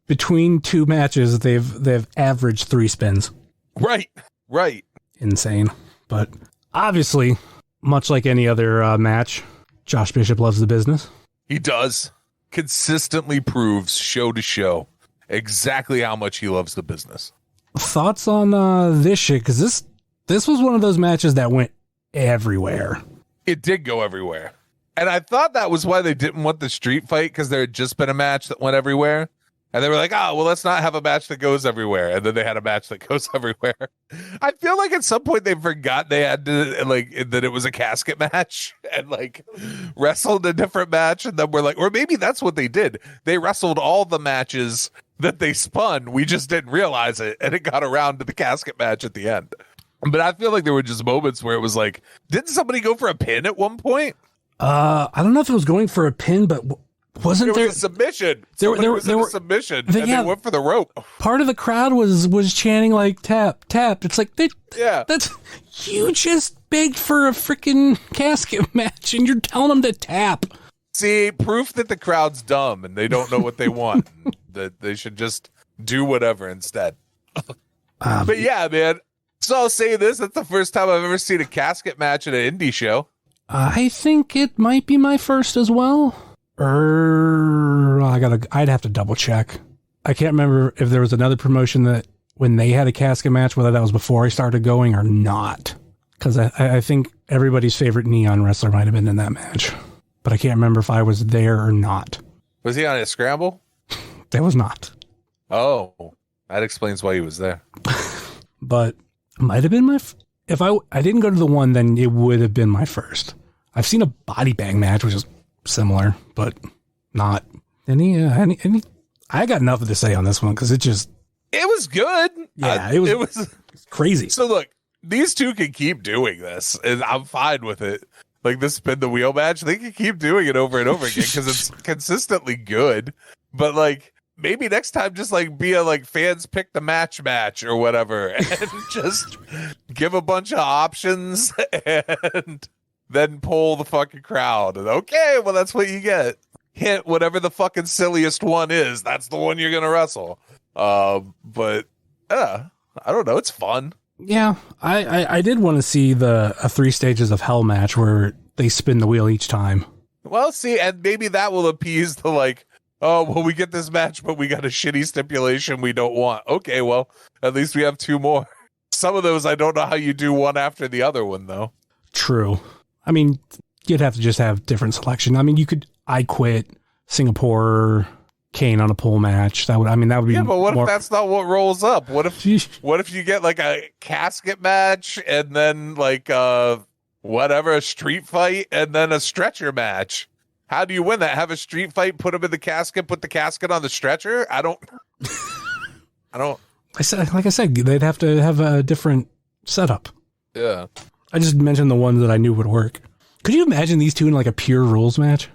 between 2 matches, they've averaged 3 spins. Right. Insane. But obviously, much like any other match, Josh Bishop loves the business. He does. Consistently proves show to show exactly how much he loves the business. Thoughts on this shit? Because this was one of those matches that went everywhere. It did go everywhere. And I thought that was why they didn't want the street fight, because there had just been a match that went everywhere. And they were like, oh, well, let's not have a match that goes everywhere. And then they had a match that goes everywhere. I feel like at some point they forgot they had to, that it was a casket match and wrestled a different match. And then we're or maybe that's what they did. They wrestled all the matches that they spun. We just didn't realize it. And it got around to the casket match at the end. But I feel like there were just moments where it was didn't somebody go for a pin at one point? I don't know if it was going for a pin, but wasn't there was a submission? There was were a submission, and they went for the rope. Part of the crowd was chanting tap, tap. It's that's you just begged for a freaking casket match, and you're telling them to tap. See, proof that the crowd's dumb and they don't know what they want. That they should just do whatever instead. But yeah, man. So I'll say this: that's the first time I've ever seen a casket match at an indie show. I think it might be my first as well. I'd have to double check. I can't remember if there was another promotion that when they had a casket match, whether that was before I started going or not. Because I think everybody's favorite neon wrestler might have been in that match. But I can't remember if I was there or not. Was he on a scramble? That was not. Oh, that explains why he was there. But might have been if I didn't go to the one, then it would have been my first. I've seen a body bang match, which is similar, but not any. I got nothing to say on this one because it was good. Yeah, it was crazy. So look, these two can keep doing this, and I'm fine with it. This spin the wheel match, they can keep doing it over and over again because it's consistently good. But maybe next time just like be a like fans pick the match or whatever, and just give a bunch of options and then poll the fucking crowd. And okay, well that's what you get. Hit whatever the fucking silliest one is. That's the one you're gonna wrestle. But I don't know. It's fun. Yeah, I did want to see a 3 stages of hell match where they spin the wheel each time. Well, see, and maybe that will appease the like, oh, well, we get this match, but we got a shitty stipulation we don't want. Okay, well, at least we have 2 more. Some of those, I don't know how you do one after the other one, though. True. I mean, you'd have to just have different selection. I mean, you could I Quit, Singapore, Kane on a pole match. That would be. Yeah, but what if that's not what rolls up? What if you get like a casket match and then like whatever, a street fight and then a stretcher match? How do you win that? Have a street fight, put him in the casket, put the casket on the stretcher? I don't. I said, they'd have to have a different setup. Yeah. I just mentioned the ones that I knew would work. Could you imagine these two in like a pure rules match?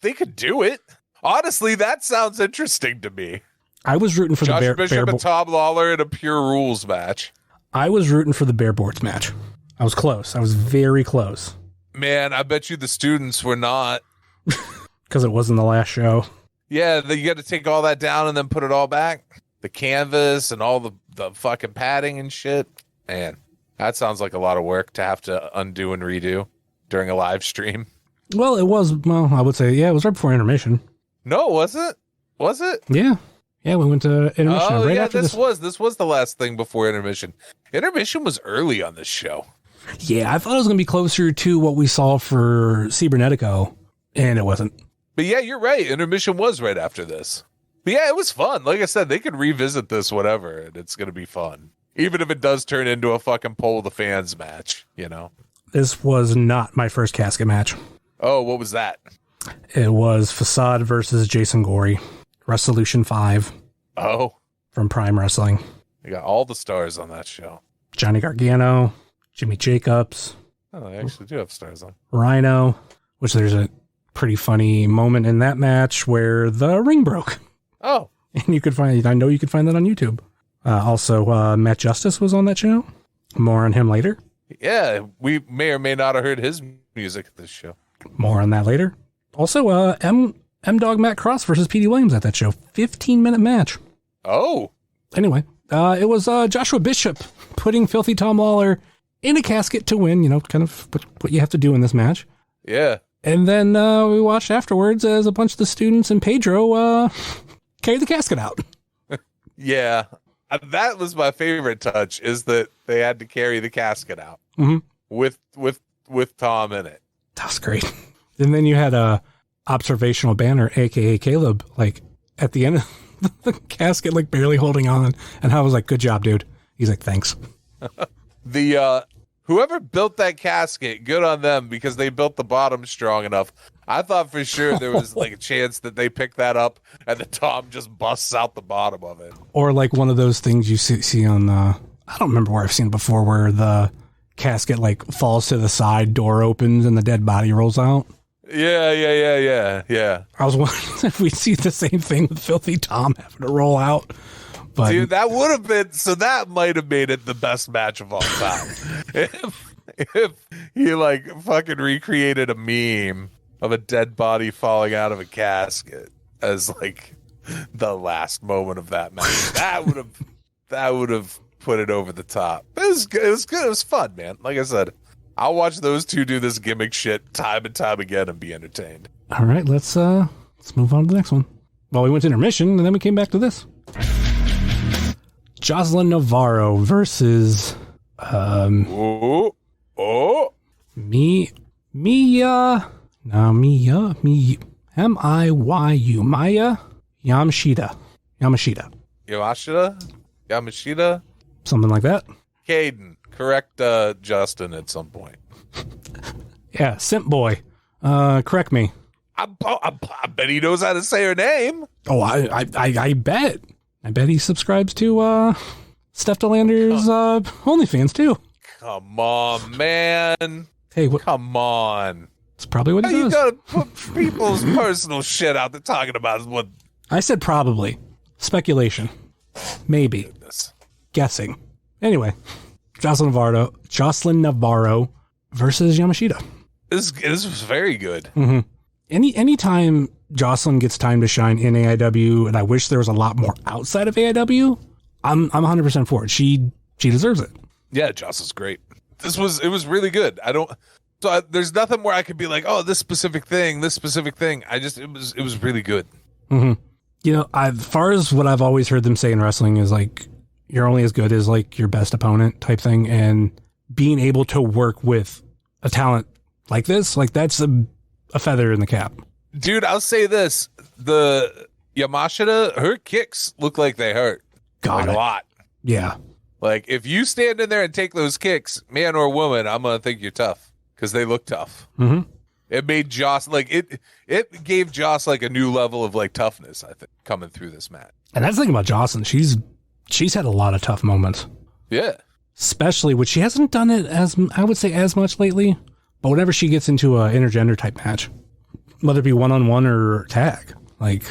They could do it. Honestly, that sounds interesting to me. I was rooting for Josh the Bishop and Tom Lawler in a pure rules match. I was rooting for the Bear Boards match. I was close. I was very close. Man, I bet you the students were not. Because it wasn't the last show. Yeah, you got to take all that down and then put it all back. The canvas and all the fucking padding and shit. Man, that sounds like a lot of work to have to undo and redo during a live stream. Well, it was. Well, I would say, yeah, it was right before intermission. No, was it? Was it? Yeah. Yeah, we went to intermission right after this was the last thing before intermission. Intermission was early on this show. Yeah, I thought it was going to be closer to what we saw for Cybernetico, and it wasn't. But yeah, you're right. Intermission was right after this. But yeah, it was fun. Like I said, they could revisit this whatever, and it's going to be fun. Even if it does turn into a fucking poll the fans match, you know? This was not my first casket match. Oh, what was that? It was Facade versus Jason Gorey. Resolution 5. Oh. From Prime Wrestling. You got all the stars on that show. Johnny Gargano, Jimmy Jacobs. Oh, they actually do have stars on. Rhino, which there's a pretty funny moment in that match where the ring broke. Oh. And I know you could find that on YouTube. Also, Matt Justice was on that show. More on him later. Yeah, we may or may not have heard his music at this show. More on that later. Also, M-Dog Matt Cross versus Petey Williams at that show. 15-minute match. Oh. Anyway, it was Joshua Bishop putting Filthy Tom Lawler in a casket to win, you know, kind of what you have to do in this match. Yeah. And then we watched afterwards as a bunch of the students and Pedro carried the casket out. Yeah. That was my favorite touch, is that they had to carry the casket out with Tom in it. That was great. And then you had a observational banner, aka Caleb, like at the end of the casket, like barely holding on. And I was like, good job, dude. He's like, thanks. Whoever built that casket, good on them, because they built the bottom strong enough. I thought for sure there was like a chance that they picked that up and the Tom just busts out the bottom of it. Or like one of those things you see on, I don't remember where I've seen it before, where the casket like falls to the side, door opens, and the dead body rolls out. Yeah. I was wondering if we'd see the same thing with Filthy Tom having to roll out. But dude, that would have been, so that might have made it the best match of all time. if he like fucking recreated a meme of a dead body falling out of a casket as like the last moment of that match. that would have put it over the top. It was good. It was good. It was fun, man. Like I said, I'll watch those two do this gimmick shit time and time again and be entertained. All right, let's move on to the next one. Well, we went to intermission and then we came back to this. Jocelyn Navarro versus Miyu Maya Yamashita, something like that. Caden, correct Justin at some point. Yeah, Simp Boy, correct me. I bet he knows how to say her name. Oh, I bet. I bet he subscribes to Steph Delander's OnlyFans too. Come on, man. Hey, come on. It's probably what he does. You gotta put people's personal shit out there talking about what I said probably. Speculation. Maybe. Goodness. Guessing. Anyway, Jocelyn Navarro versus Yamashita. This was very good. Mm-hmm. Anytime Jocelyn gets time to shine in AIW, and I wish there was a lot more outside of AIW, I'm 100% for it. She deserves it. Yeah, Jocelyn's great. It was really good. There's nothing where I could be like, oh, this specific thing. It was really good. Mm-hmm. You know, as far as what I've always heard them say in wrestling is like, you're only as good as like your best opponent type thing. And being able to work with a talent like this, like that's a feather in the cap. Dude, I'll say this. The Yamashita, her kicks look like they hurt. Got a it. lot. Yeah. Like, if you stand in there and take those kicks, man or woman, I'm going to think you're tough because they look tough. Mm-hmm. It made Joss, like, it gave Joss, like, a new level of, like, toughness, I think, coming through this match. And that's the thing about Jocelyn. She's had a lot of tough moments. Yeah. Especially, which she hasn't done it I would say as much lately, but whenever she gets into a intergender type match, whether it be one-on-one or tag, like,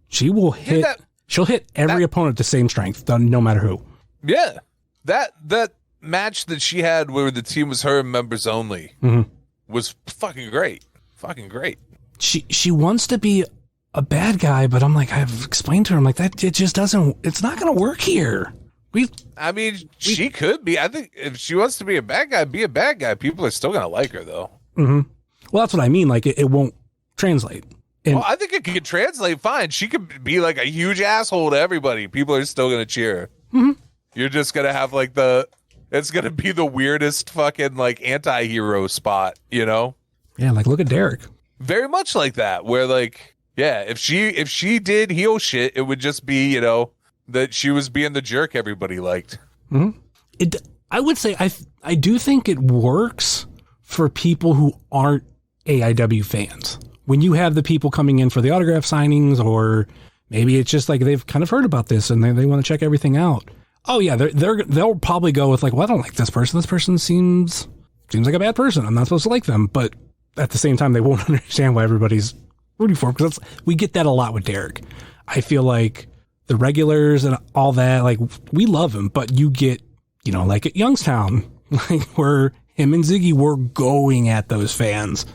she will hit, she'll hit every opponent the same strength, no matter who. Yeah. That match that she had where the team was her and members only was fucking great. Fucking great. She wants to be a bad guy, but I'm like, I've explained to her, I'm like, that it just doesn't, it's not going to work here. She could be. I think if she wants to be a bad guy, be a bad guy. People are still going to like her, though. Mm-hmm. Well, that's what I mean. Like, it won't translate. And I think it could translate fine. She could be like a huge asshole to everybody. People are still going to cheer her. Mm-hmm. You're just going to have like it's going to be the weirdest fucking like anti-hero spot, you know? Yeah, like look at Derek. Very much like that, where like, yeah, if she did heel shit, it would just be, you know, that she was being the jerk everybody liked. Mm-hmm. I would say I do think it works for people who aren't AIW fans. When you have the people coming in for the autograph signings, or maybe it's just like they've kind of heard about this and they want to check everything out. Oh yeah, they'll probably go with like, well, I don't like this person. This person seems like a bad person. I'm not supposed to like them. But at the same time, they won't understand why everybody's rooting for him, because we get that a lot with Derek. I feel like the regulars and all that, like, we love him, but you get, you know, like at Youngstown, like where him and Ziggy were going at those fans.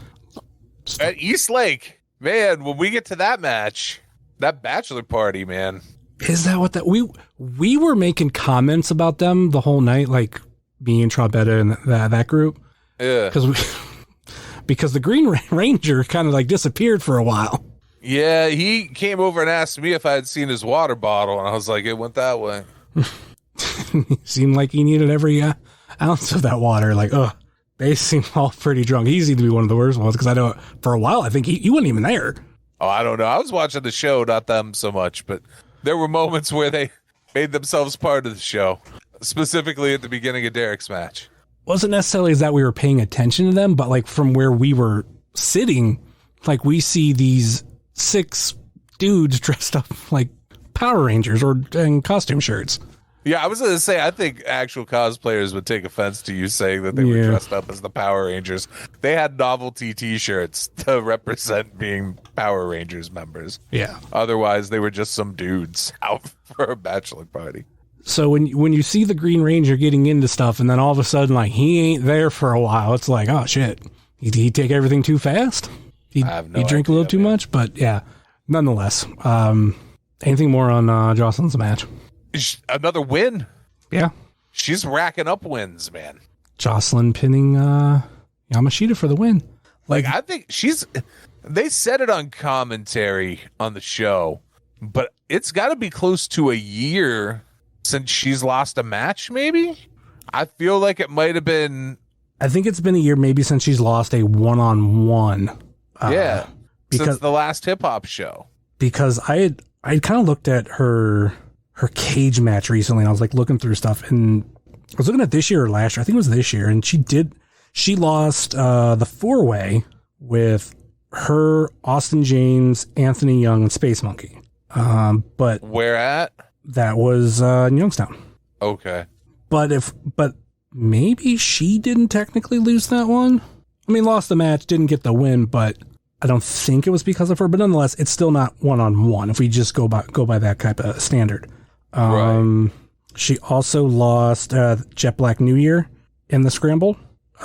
At East Lake, man, when we get to that match, that bachelor party, man. Is that what we were making comments about them the whole night, like me and Trabetta and that group? Yeah. Because the Green Ranger kind of like disappeared for a while. Yeah, he came over and asked me if I had seen his water bottle, and I was like, it went that way. Seemed like he needed every ounce of that water. Like, they seem all pretty drunk. He seemed to be one of the worst ones, because I know for a while, I think he wasn't even there. Oh, I don't know. I was watching the show, not them so much, but there were moments where they made themselves part of the show, specifically at the beginning of Derek's match. Wasn't necessarily as that we were paying attention to them, but like from where we were sitting, like we see these 6 dudes dressed up like Power Rangers or in costume shirts. Yeah, I was going to say, I think actual cosplayers would take offense to you saying that they were dressed up as the Power Rangers. They had novelty T-shirts to represent being Power Rangers members. Yeah. Otherwise, they were just some dudes out for a bachelor party. So when you see the Green Ranger getting into stuff, and then all of a sudden, like, he ain't there for a while, it's like, oh shit, did he take everything too fast? He drink a little too much, but yeah, nonetheless. Anything more on Jocelyn's match? Another win. Yeah. She's racking up wins, man. Jocelyn pinning Yamashita for the win. Like, I think they said it on commentary on the show, but it's got to be close to a year since she's lost a match, maybe? I feel like it might have been... I think it's been a year maybe since she's lost a one-on-one. Yeah, since the last hip-hop show. Because I kind of looked at her cage match recently, and I was like looking through stuff, and I was looking at this year or last year. I think it was this year, and she lost the 4-way with her, Austin James, Anthony Young, and Space Monkey. But where at? That was in Youngstown. Okay. But maybe she didn't technically lose that one. I mean, lost the match, didn't get the win, but I don't think it was because of her, but nonetheless, it's still not one-on-one if we just go by that type of standard. Right. She also lost Jet Black New Year in the scramble.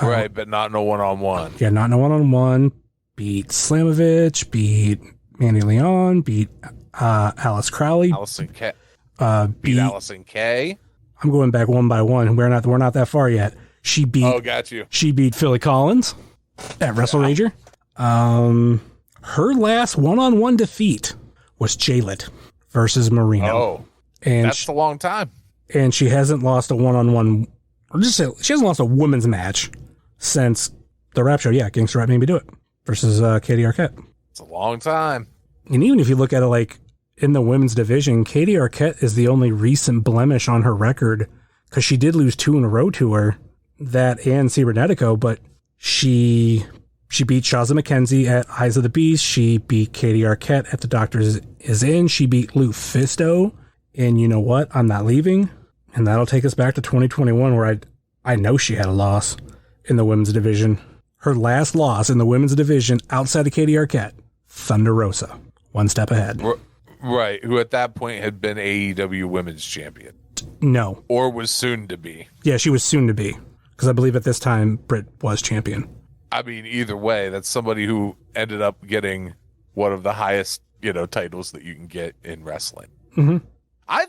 Right, but not in a one-on-one. Yeah, not in a one-on-one. Beat Slamovich, beat Mandy Leon, beat Alice Crowley. Allison K. Beat Allison K. I'm going back one by one. We're not that far yet. She beat. Oh, got you. She beat Philly Collins at Wrestle Rager. Her last one-on-one defeat was Jaylet versus Marino. Oh, and that's a long time. And she hasn't lost a one-on-one, or just say she hasn't lost a women's match since the Rap Show. Yeah, Gangster Rap Made Me Do It versus Katie Arquette. It's a long time. And even if you look at it like in the women's division, Katie Arquette is the only recent blemish on her record because she did lose 2 in a row to her, that and Cibernetico, but she beat Shaza McKenzie at Eyes of the Beast. She beat Katie Arquette at The Doctor Is In. She beat Lou Fisto. And you know what? I'm Not Leaving. And that'll take us back to 2021 where I know she had a loss in the women's division. Her last loss in the women's division outside of Katie Arquette, Thunder Rosa. One step ahead. Right, who at that point had been AEW Women's Champion. No. Or was soon to be. Yeah, she was soon to be. Because I believe at this time, Britt was champion. I mean, either way, that's somebody who ended up getting one of the highest, titles that you can get in wrestling. Mm-hmm. I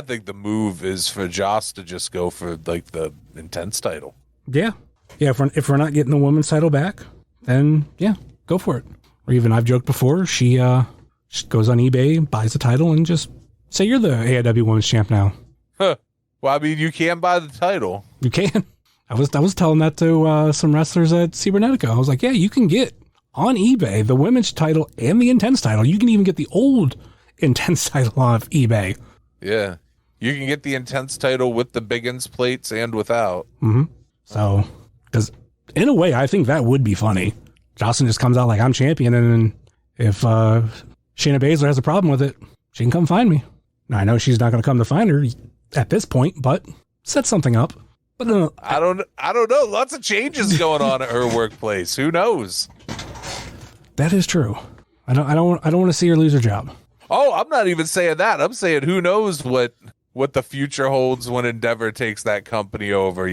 think the move is for Joss to just go for like the Intense title. Yeah. Yeah, if we're not getting the women's title back, then yeah, go for it. Or even I've joked before, she goes on eBay, buys the title, and just say you're the AIW Women's Champ now. Huh. Well, I mean, you can buy the title. You can. I was telling that to some wrestlers at Cibernetico. I was like, yeah, you can get on eBay the women's title and the Intense title. You can even get the old Intense title off eBay. Yeah. You can get the Intense title with the Biggins plates and without. Mm-hmm. So, because in a way, I think that would be funny. Jocelyn just comes out like, I'm champion, and then if Shayna Baszler has a problem with it, she can come find me. Now, I know she's not going to come to find her at this point, but set something up. But I don't know. Lots of changes going on at her workplace. Who knows? That is true. I don't want to see her lose her job. Oh, I'm not even saying that. I'm saying who knows what the future holds when Endeavor takes that company over.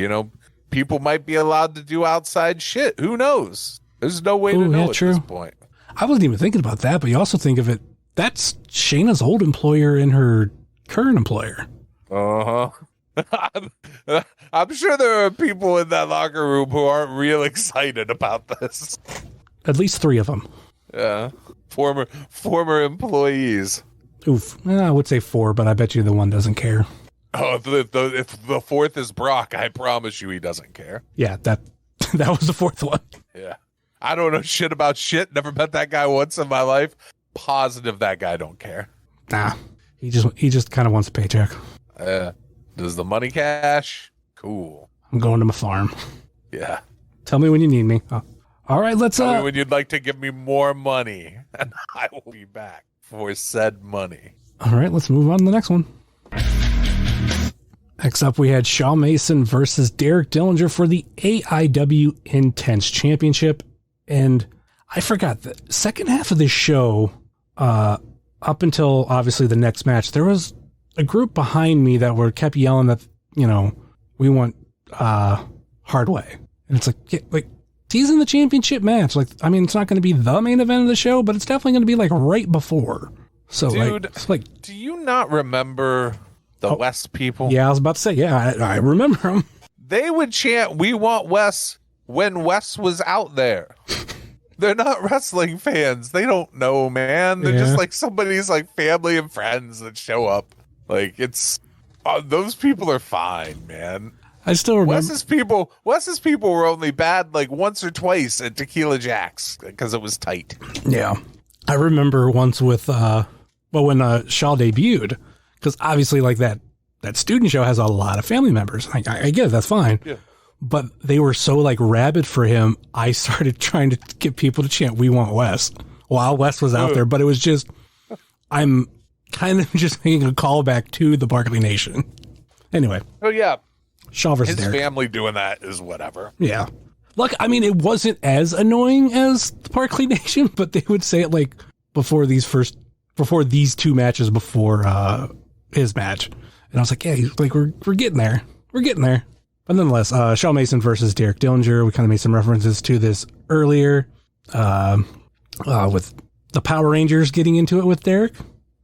People might be allowed to do outside shit. Who knows? There's no way to know at this point. I wasn't even thinking about that, but you also think of it, that's Shayna's old employer and her current employer. Uh-huh. I'm sure there are people in that locker room who aren't real excited about this. At least 3 of them. Yeah. Former employees. Oof. I would say 4, but I bet you the one doesn't care. Oh, if the 4th is Brock, I promise you he doesn't care. Yeah, that was the 4th one. Yeah. I don't know shit about shit. Never met that guy once in my life. Positive that guy don't care. Nah. He just kind of wants a paycheck. Does the money cash? Cool. I'm going to my farm. Yeah. Tell me when you need me. All right, let's... Tell me when you'd like to give me more money, and I will be back for said money. All right, let's move on to the next one. Next up, we had Shaw Mason versus Derek Dillinger for the AIW Intense Championship. And I forgot, the second half of this show, up until obviously the next match, there was a group behind me that kept yelling that, we want Hard Way. And it's like, he's in the championship match. Like, I mean, it's not going to be the main event of the show, but it's definitely going to be like right before. So, dude, do you not remember the West people? Yeah, I was about to say, yeah, I remember them. They would chant, "We want Wes," when Wes was out there. They're not wrestling fans. They don't know, man. They're just like somebody's like family and friends that show up. Like, it's those people are fine, man. I still remember Wes's people were only bad like once or twice at Tequila Jack's because it was tight. Yeah, I remember once with when Shaw debuted, because obviously like that student show has a lot of family members. I get it, that's fine. Yeah. But they were so like rabid for him, I started trying to get people to chant "We want Wes" while Wes was out there. But it was just, I'm kind of just making a callback to the Barkley Nation. Anyway. Oh yeah. Shaw versus his Derek. family doing that is whatever. Yeah. Look, I mean, it wasn't as annoying as the Barclay Nation, but they would say it like before these two matches before his match. And I was like, yeah, he's like, we're getting there. We're getting there. But nonetheless, Shawn Mason versus Derek Dillinger. We kind of made some references to this earlier with the Power Rangers getting into it with Derek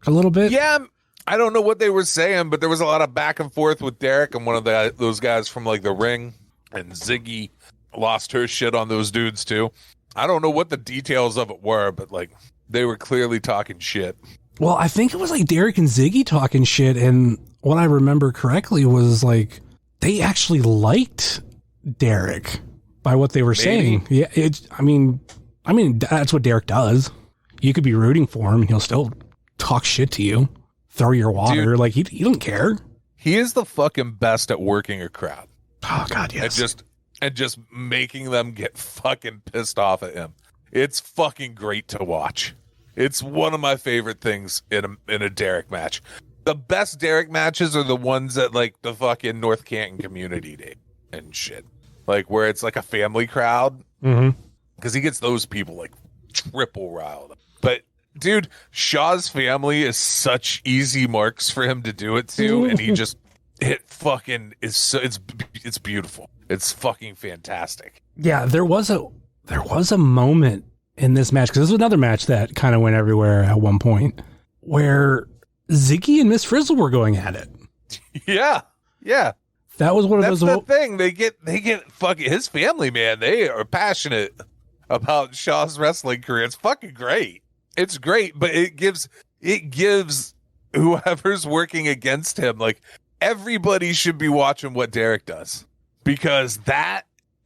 a little bit. Yeah, I don't know what they were saying, but there was a lot of back and forth with Derek and one of those guys from like the ring, and Ziggy lost her shit on those dudes too. I don't know what the details of it were, but like they were clearly talking shit. Well, I think it was like Derek and Ziggy talking shit, and what I remember correctly was like they actually liked Derek by what they were saying. Yeah, I mean that's what Derek does. You could be rooting for him and he'll still talk shit to you, throw your water. Dude, like he don't care. He is the fucking best at working a crowd. Oh God, yes. And just making them get fucking pissed off at him. It's fucking great to watch. It's one of my favorite things in a Derek match. The best Derek matches are the ones at like the fucking North Canton Community Day and shit. Like where it's like a family crowd. Mm-hmm. Because he gets those people like triple riled up. But dude, Shaw's family is such easy marks for him to do it to, and it fucking is so it's beautiful. It's fucking fantastic. Yeah, there was a moment in this match, because this was another match that kind of went everywhere at one point, where Ziggy and Miss Frizzle were going at it. Yeah. That was one of those. That's the thing. They get fucking his family, man. They are passionate about Shaw's wrestling career. It's fucking great. It's great, but it gives whoever's working against him, like everybody should be watching what Derek does, because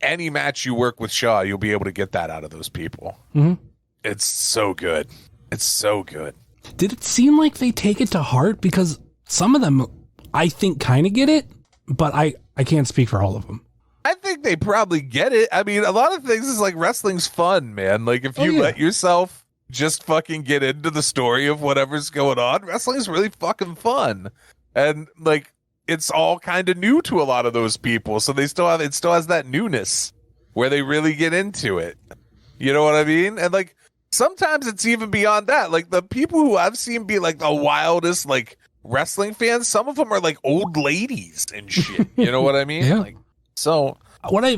any match you work with Shaw, you'll be able to get that out of those people. Mm-hmm. It's so good. It's so good. Did it seem like they take it to heart? Because some of them, I think, kind of get it, but I can't speak for all of them. I think they probably get it. I mean, a lot of things is like wrestling's fun, man. Like if you let yourself just fucking get into the story of whatever's going on, wrestling's really fucking fun. And like it's all kind of new to a lot of those people. So it still has that newness where they really get into it. You know what I mean? And like sometimes it's even beyond that. Like the people who I've seen be like the wildest like wrestling fans, some of them are like old ladies and shit. You know what I mean? Yeah. Like, so what I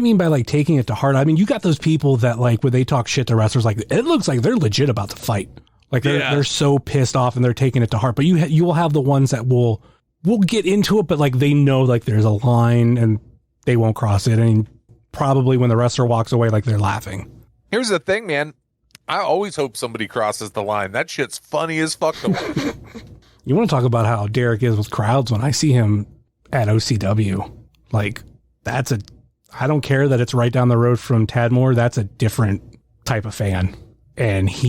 mean by like taking it to heart, I mean you got those people that like when they talk shit to wrestlers, like it looks like they're legit about to fight. Like they're so pissed off and they're taking it to heart. But you will have the ones that will get into it, but like they know like there's a line and they won't cross it. And probably when the wrestler walks away, like they're laughing. Here's the thing, man. I always hope somebody crosses the line. That shit's funny as fuck to watch. You want to talk about how Derek is with crowds? When I see him at OCW, like I don't care that it's right down the road from Tadmore. That's a different type of fan. And he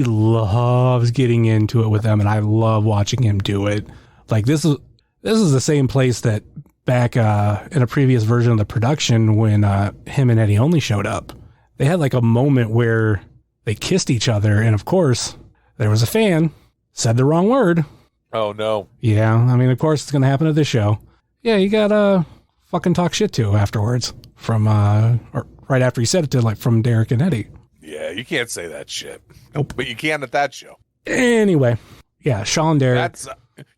loves getting into it with them. And I love watching him do it. Like this is the same place that back in a previous version of the production when him and Eddie Only showed up, they had like a moment where they kissed each other. And of course there was a fan said the wrong word. Oh no. Yeah. I mean, of course it's going to happen at this show. Yeah. You got fucking talk shit to afterwards from, or right after he said it to like from Derek and Eddie. Yeah. You can't say that shit. Nope. But you can at that show. Anyway. Yeah. Sean Derek.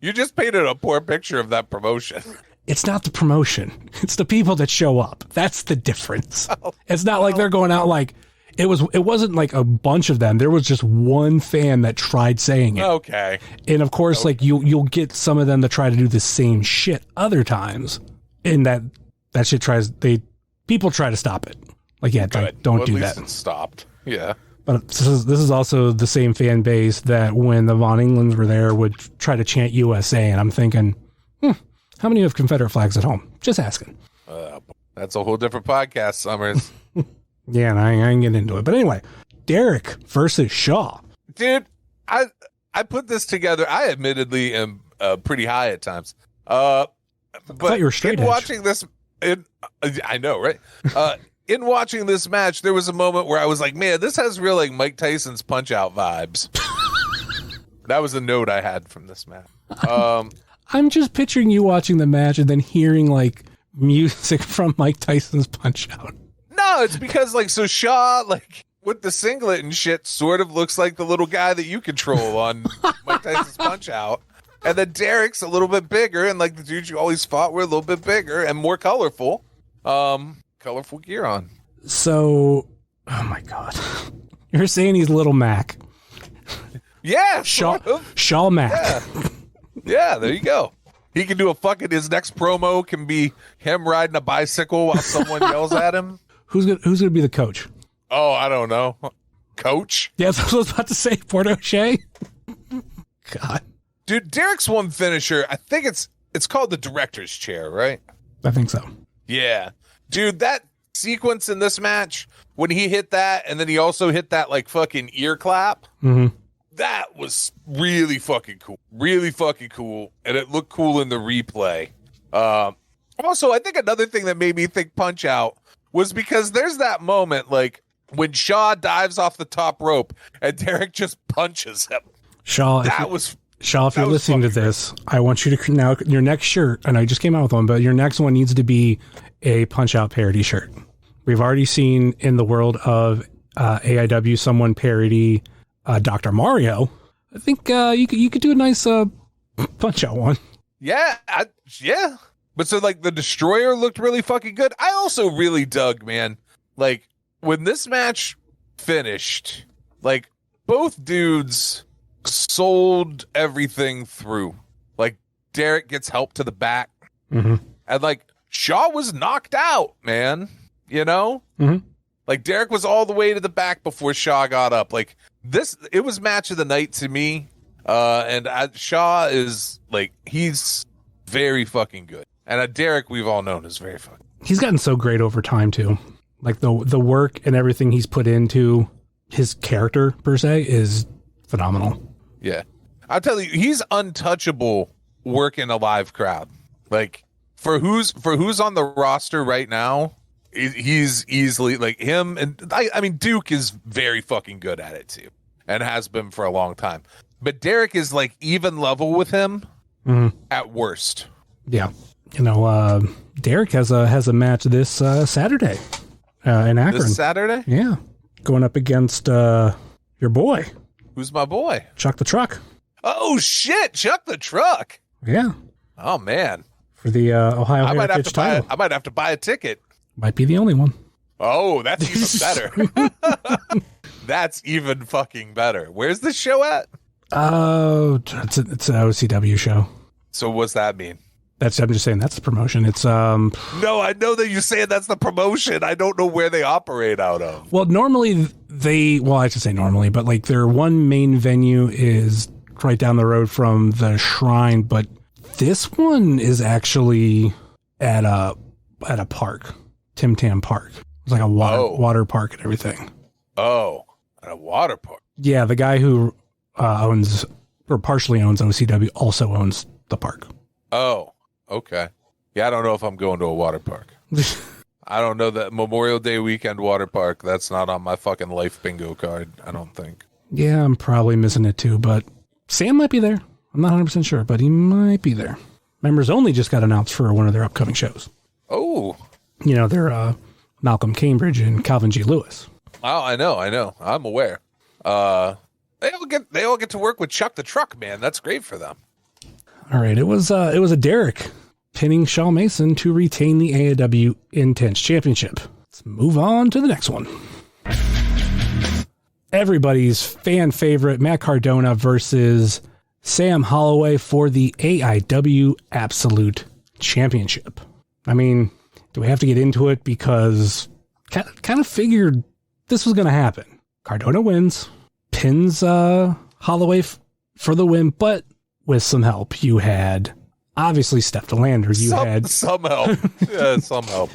You just painted a poor picture of that promotion. It's not the promotion. It's the people that show up. That's the difference. It's not like they're going out like it wasn't like a bunch of them. There was just one fan that tried saying it. Okay. And of course, like you'll get some of them that try to do the same shit other times. And that shit people try to stop it. Like, yeah, don't do that. It's stopped. Yeah. But this is also the same fan base that when the Von Englands were there would try to chant USA. And I'm thinking, how many have Confederate flags at home? Just asking. That's a whole different podcast, Summers. Yeah, and I ain't getting into it. But anyway, Derek versus Shaw. Dude, I put this together. I admittedly am pretty high at times. But I thought you were straight edge. Watching this, I know, right? In watching this match, there was a moment where I was like, man, this has real like Mike Tyson's Punch-Out vibes. That was a note I had from this match. I'm just picturing you watching the match and then hearing like music from Mike Tyson's Punch Out? No, it's because like so Shaw like with the singlet and shit sort of looks like the little guy that you control on Mike Tyson's Punch Out. And then Derek's a little bit bigger, and like the dudes you always fought were a little bit bigger and more colorful. Colorful gear on. So, oh my God. You're saying he's Little Mac. Yeah, Shaw Mac. Yeah. Yeah, there you go. He can do a fucking, his next promo can be him riding a bicycle while someone yells at him. Who's gonna be the coach? Oh, I don't know. Coach? Yeah, that's what I was about to say. Port O'Shea? God. Dude, Derek's one finisher, I think it's called the director's chair, right? I think so. Yeah. Dude, that sequence in this match, when he hit that, and then he also hit that, like, fucking ear clap, that was really fucking cool. Really fucking cool. And it looked cool in the replay. Also, I think another thing that made me think Punch Out was because there's that moment, like, when Shaw dives off the top rope, and Derek just punches him. Shaw, if you're listening to this, I want you to now, your next shirt, I know you just came out with one, but your next one needs to be a Punch Out parody shirt. We've already seen in the world of AIW someone parody Dr. Mario. I think you could do a nice Punch Out one. Yeah, yeah. But so like the Destroyer looked really fucking good. I also really dug, man. Like when this match finished, like both dudes sold everything through. Like Derek gets help to the back, and like Shaw was knocked out, man. You know, like Derek was all the way to the back before Shaw got up. Like this, it was match of the night to me. And Shaw is like he's very fucking good, and Derek we've all known is very fucking. He's gotten so great over time too. Like the work and everything he's put into his character per se is phenomenal. Yeah. I'll tell you, he's untouchable working a live crowd. Like for who's on the roster right now, he's easily like him. And I mean, Duke is very fucking good at it too, and has been for a long time. But Derek is like even level with him at worst. Yeah. You know, Derek has a match this Saturday in Akron. This Saturday? Yeah. Going up against your boy. Who's my boy? Chuck the Truck. Oh, shit. Chuck the Truck. Yeah. Oh, man. For the Ohio Heritage title. I might have to buy a ticket. Might be the only one. Oh, that's even better. That's even fucking better. Where's the show at? Oh, it's an OCW show. So what's that mean? I'm just saying that's the promotion. It's No, I know that you're saying that's the promotion. I don't know where they operate out of. Well, normally I should say normally, but like their one main venue is right down the road from the Shrine, but this one is actually at a park, Tim Tam Park. It's like a water park and everything. Oh, at a water park. Yeah, the guy who owns or partially owns OCW also owns the park. Oh, okay. Yeah, I don't know if I'm going to a water park. I don't know that Memorial Day weekend water park. That's not on my fucking life bingo card, I don't think. Yeah, I'm probably missing it too, but Sam might be there. I'm not 100% sure, but he might be there. Members only just got announced for one of their upcoming shows. Oh. You know, they're Malcolm Cambridge and Calvin G. Lewis. Oh, I know. I'm aware. They all get to work with Chuck the Truck, man. That's great for them. All right, it was a Derek pinning Shaw Mason to retain the AIW Intense Championship. Let's move on to the next one. Everybody's fan favorite Matt Cardona versus Sam Holloway for the AIW Absolute Championship. I mean, do we have to get into it? Because kind of figured this was going to happen. Cardona wins, pins Holloway for the win, but with some help. You had obviously Steph DeLander. Some help. Yeah, some help.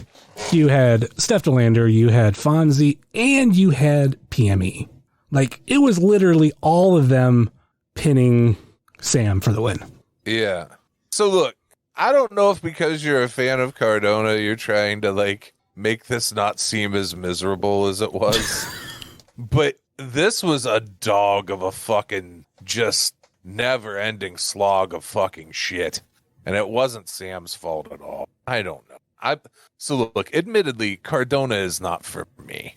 You had Steph DeLander, you had Fonzie, and you had PME. Like, it was literally all of them pinning Sam for the win. Yeah. So look, I don't know if because you're a fan of Cardona, you're trying to like make this not seem as miserable as it was. But this was a dog of a fucking just never-ending slog of fucking shit. And it wasn't Sam's fault at all. I don't know. So look, admittedly, Cardona is not for me.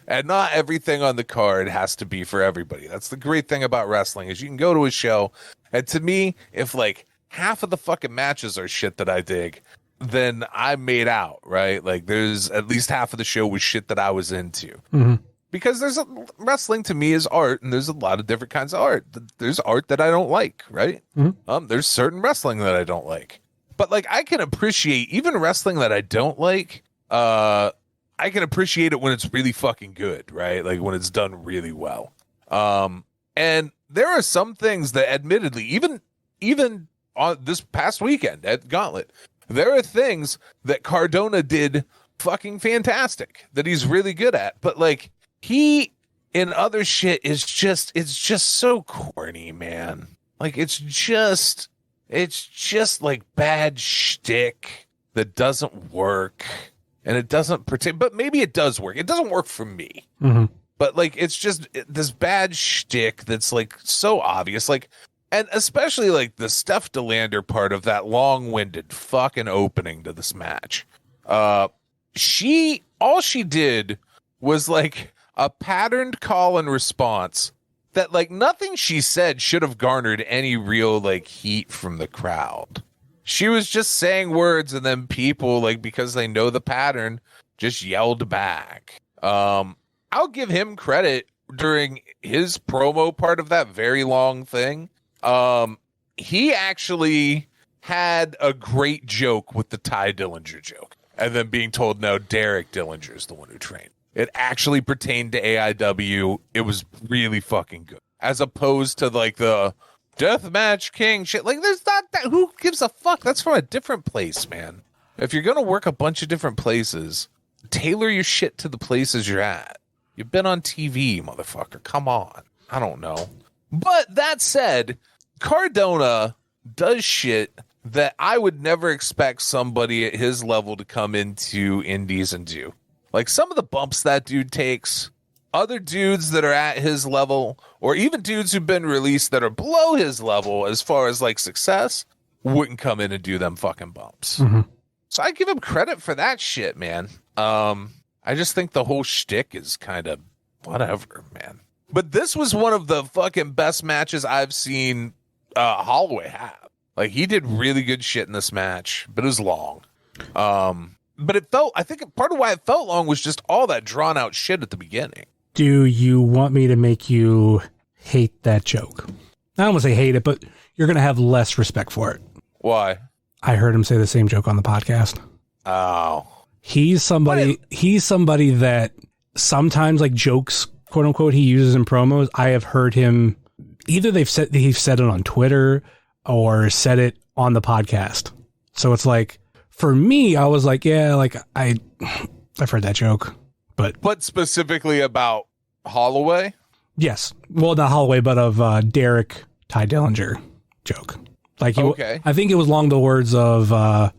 And not everything on the card has to be for everybody. That's the great thing about wrestling is you can go to a show, and to me, if like half of the fucking matches are shit that I dig, then I made out, right? Like there's at least half of the show was shit that I was into. Because wrestling to me is art, and there's a lot of different kinds of art. There's art that I don't like, right? There's certain wrestling that I don't like. But like I can appreciate even wrestling that I don't like, I can appreciate it when it's really fucking good, right? Like when it's done really well. And there are some things that admittedly, even on this past weekend at Gauntlet, there are things that Cardona did fucking fantastic that he's really good at. But like he in other shit is it's just so corny, man. Like it's just like bad shtick that doesn't work. And it doesn't pretend, but maybe it does work. It doesn't work for me. But like, it's just this bad shtick that's like so obvious. Like, and especially like the Steph DeLander part of that long-winded fucking opening to this match. All she did was like a patterned call and response that like nothing she said should have garnered any real like heat from the crowd. She was just saying words, and then people, like, because they know the pattern, just yelled back. I'll give him credit during his promo part of that very long thing. He actually had a great joke with the Ty Dillinger joke, and then being told, no, Derek Dillinger is the one who trained. It actually pertained to AIW. It was really fucking good, as opposed to like the Deathmatch King shit. Like there's not that. Who gives a fuck? That's from a different place, man. If you're gonna work a bunch of different places, tailor your shit to the places you're at. You've been on TV, motherfucker. Come on. I don't know. But that said, Cardona does shit that I would never expect somebody at his level to come into indies and do. Like some of the bumps that dude takes, other dudes that are at his level, or even dudes who've been released that are below his level as far as like success, wouldn't come in and do them fucking bumps. So I give him credit for that shit, man. I just think the whole shtick is kind of whatever, man. But this was one of the fucking best matches I've seen Holloway have. Like he did really good shit in this match, but it was long. But it felt, I think part of why it felt long was just all that drawn out shit at the beginning. Do you want me to make you hate that joke? I don't want to say hate it, but you're going to have less respect for it. Why? I heard him say the same joke on the podcast. Oh. He's somebody that sometimes like jokes, quote unquote, he uses in promos. I have heard him either he's said it on Twitter or said it on the podcast. So it's like, for me, I was like, yeah, like I've heard that joke, but specifically about Holloway. Yes, well, not Holloway, but of Derek Ty Dillinger joke. Like, okay, I think it was along the words of the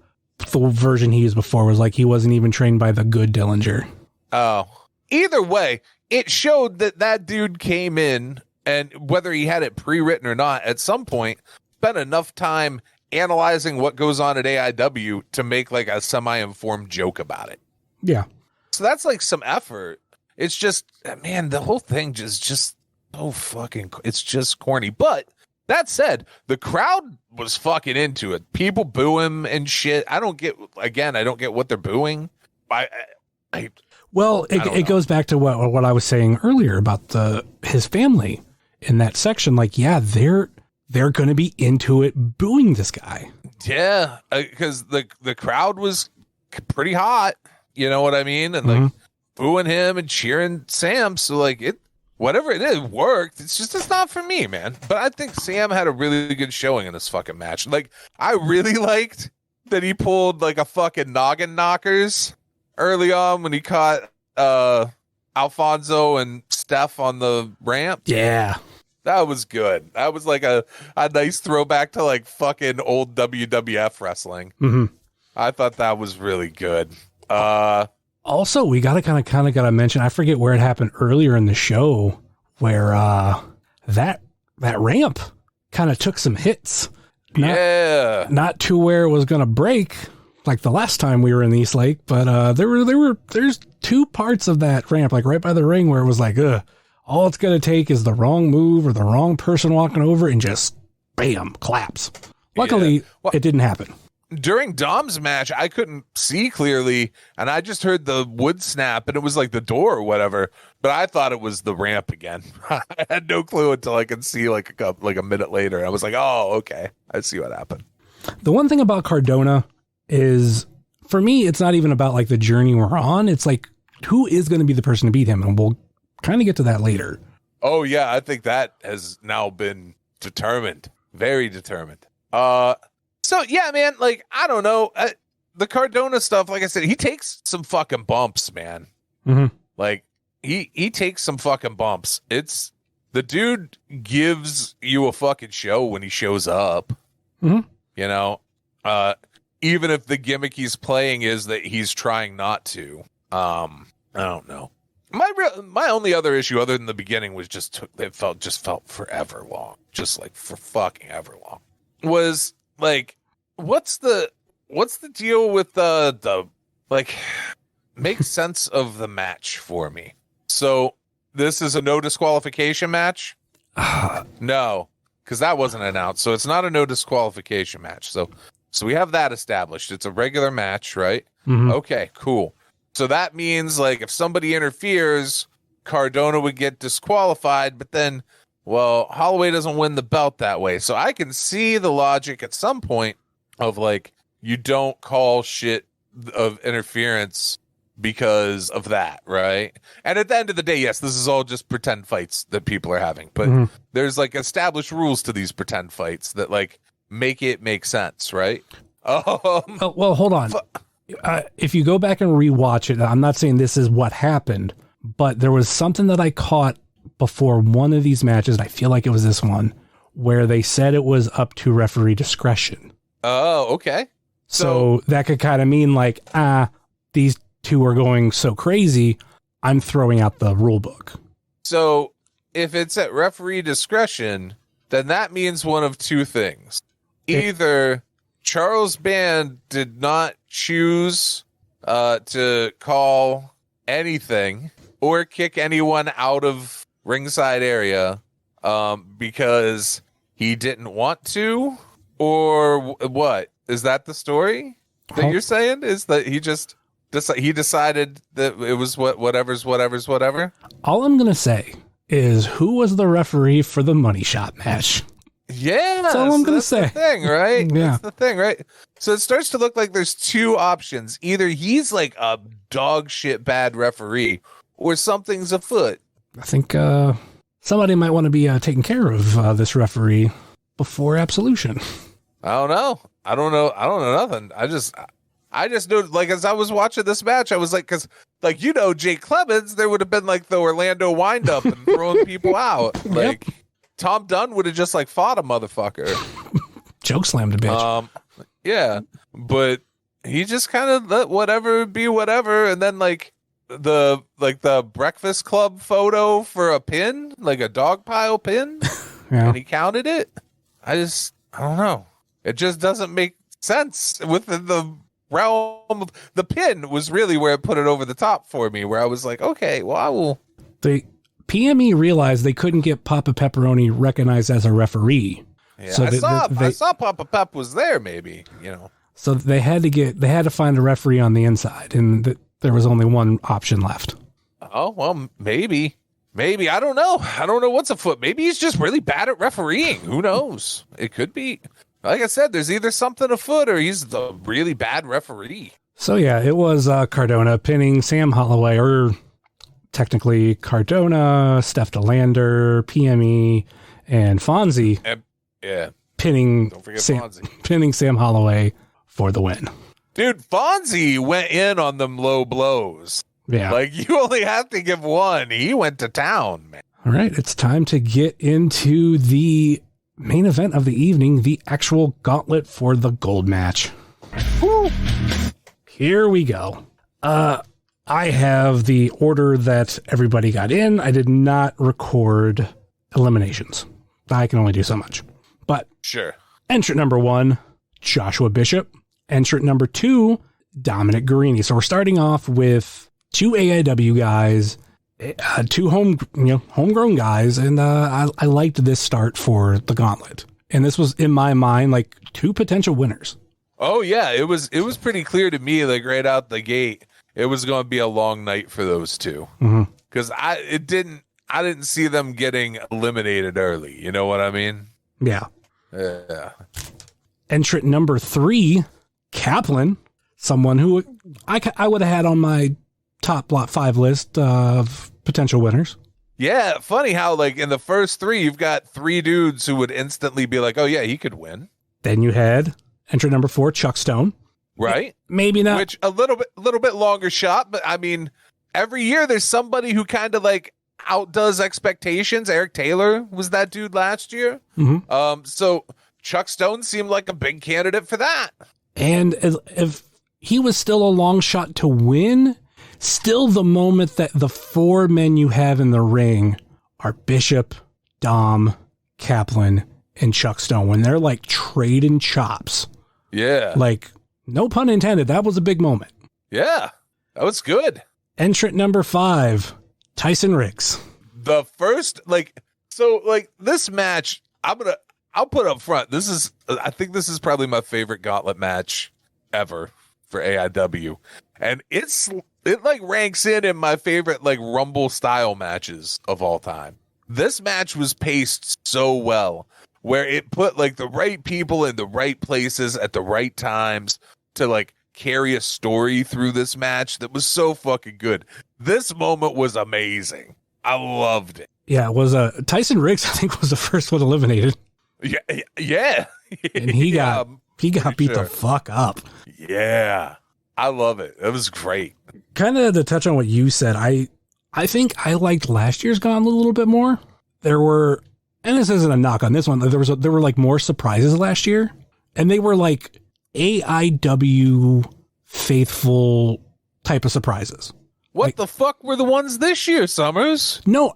version he used before was like he wasn't even trained by the good Dillinger. Oh, either way, it showed that dude came in, and whether he had it pre-written or not, at some point spent enough time analyzing what goes on at AIW to make like a semi-informed joke about it. Yeah. So that's like some effort. It's just, man, the whole thing just so fucking, it's just corny. But that said, the crowd was fucking into it. People boo him and shit. I don't get what they're booing. It goes back to what I was saying earlier about his family in that section. Like, yeah, they're going to be into it booing this guy. Yeah, because the crowd was pretty hot. You know what I mean? And like booing him and cheering Sam. So like whatever it is worked. It's not for me, man. But I think Sam had a really good showing in this fucking match. Like I really liked that he pulled like a fucking noggin knockers early on when he caught Alfonso and Steph on the ramp. Yeah. That was good. That was like a nice throwback to like fucking old WWF wrestling. I thought that was really good. Also, we gotta kind of gotta mention, I forget where it happened earlier in the show, where that ramp kind of took some hits. Not to where it was gonna break, like the last time we were in East Lake, but there's 2 parts of that ramp, like right by the ring, where it was like, all it's going to take is the wrong move or the wrong person walking over and just bam, collapse. Luckily, it didn't happen. During Dom's match, I couldn't see clearly, and I just heard the wood snap, and it was like the door or whatever. But I thought it was the ramp again. I had no clue until I could see like a minute later. I was like, "Oh, okay, I see what happened." The one thing about Cardona is, for me, it's not even about like the journey we're on. It's like, who is going to be the person to beat him, and we'll kind of get to that later. Oh yeah, I think that has now been determined, very determined. So yeah, man, like, I don't know. The Cardona stuff, like I said, he takes some fucking bumps, man. Mm-hmm. Like, he takes some fucking bumps. It's, the dude gives you a fucking show when he shows up. Mm-hmm. You know? Even if the gimmick he's playing is that he's trying not to. I don't know. My only other issue, other than the beginning, was just it felt forever long. Just like for fucking ever long. Was like, what's the deal with the like, make sense of the match for me. So this is a no disqualification match? No, because that wasn't announced. So it's not a no disqualification match. So we have that established. It's a regular match, right? Mm-hmm. Okay, cool. So that means, like, if somebody interferes, Cardona would get disqualified, but then, well, Holloway doesn't win the belt that way. So I can see the logic at some point of, like, you don't call shit of interference because of that, right? And at the end of the day, yes, this is all just pretend fights that people are having, but there's, like, established rules to these pretend fights that, like, make it make sense, right? Well, hold on. If you go back and rewatch it, I'm not saying this is what happened, but there was something that I caught before one of these matches, and I feel like it was this one, where they said it was up to referee discretion. Oh, okay. So that could kind of mean like, these two are going so crazy, I'm throwing out the rule book. So if it's at referee discretion, then that means one of two things. Either Charles Band did not choose to call anything or kick anyone out of ringside area because he didn't want to, or what? Is that the story that you're saying? Is that he just he decided that it was whatever's whatever? All I'm gonna say is, who was the referee for the money shot match? Yeah, that's all I'm going to say. That's the thing, right? Yeah. That's the thing, right? So it starts to look like there's two options. Either he's like a dog shit bad referee, or something's afoot. I think somebody might want to be taking care of this referee before absolution. I don't know. I don't know nothing. I just knew, like, as I was watching this match, I was like, because, like, you know, Jake Clemens, there would have been like the Orlando wind-up and throwing people out. Like, yep. Tom Dunn would have just like fought a motherfucker. Choke slammed a bitch. Yeah, but he just kind of let whatever be whatever, and then like the Breakfast Club photo for a pin, like a dog pile pin, and he counted it. I don't know. It just doesn't make sense within the realm of the pin was really where it put it over the top for me, where I was like, okay, well, I will. The PME realized they couldn't get Papa Pepperoni recognized as a referee. Yeah, so I saw Papa Pep was there, maybe, you know. So they had to find a referee on the inside, and there was only one option left. Oh, well, maybe. I don't know. I don't know what's afoot. Maybe he's just really bad at refereeing. Who knows? It could be. Like I said, there's either something afoot or he's the really bad referee. So yeah, it was Cardona pinning Sam Holloway, or technically Cardona, Steph DeLander, PME, and Fonzie. Yeah. Pinning Sam Holloway for the win. Dude, Fonzie went in on them low blows. Yeah. Like, you only have to give one. He went to town, man. All right, it's time to get into the main event of the evening, the actual Gauntlet for the Gold match. Woo! Here we go. I have the order that everybody got in. I did not record eliminations. I can only do so much. But sure. Entrant number 1, Joshua Bishop. Entrant number 2, Dominic Guarini. So we're starting off with 2 AIW guys, 2 homegrown guys, and I liked this start for the Gauntlet. And this was, in my mind, like 2 potential winners. Oh yeah, it was pretty clear to me, like right out the gate, it was going to be a long night for those 2. Because I didn't see them getting eliminated early. You know what I mean? Yeah. Yeah. Entrant number 3, Kaplan, someone who I would have had on my top 5 list of potential winners. Yeah, funny how like in the first 3, you've got 3 dudes who would instantly be like, oh yeah, he could win. Then you had entrant number 4, Chuck Stone. Right? Maybe not. Which a little bit longer shot, but I mean, every year there's somebody who kind of like outdoes expectations. Eric Taylor was that dude last year. So Chuck Stone seemed like a big candidate for that. And if he was still a long shot to win, still the moment that the 4 men you have in the ring are Bishop, Dom, Kaplan, and Chuck Stone, when they're like trading chops. Yeah. Like, no pun intended, that was a big moment. Yeah, that was good. Entrant number 5, Tyson Ricks. The first, this match, I'll put up front. I think this is probably my favorite Gauntlet match ever for AIW. And it like ranks in my favorite like Rumble style matches of all time. This match was paced so well, where it put like the right people in the right places at the right times to like carry a story through this match that was so fucking good. This moment was amazing. I loved it. Yeah, it was Tyson Ricks, I think, was the first one eliminated. Yeah. And he got beat the fuck up. Yeah. I love it. It was great. Kind of to touch on what you said, I think I liked last year's Gauntlet a little bit more. There were, and this isn't a knock on this one, there were like more surprises last year, and they were like AIW faithful type of surprises. What the fuck were the ones this year, Summers? No,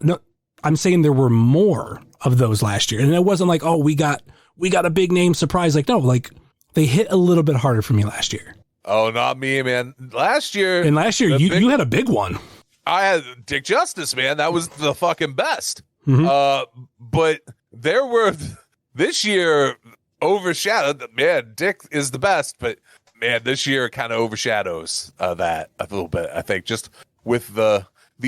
I'm saying there were more of those last year, and it wasn't like, oh, we got a big name surprise. Like, no, like they hit a little bit harder for me last year. Oh, not me, man. Last year, you had a big one. I had Dick Justice, man. That was the fucking best. But there were this year overshadowed. Man, Dick is the best, but man, this year kind of overshadows that a little bit. I think just with the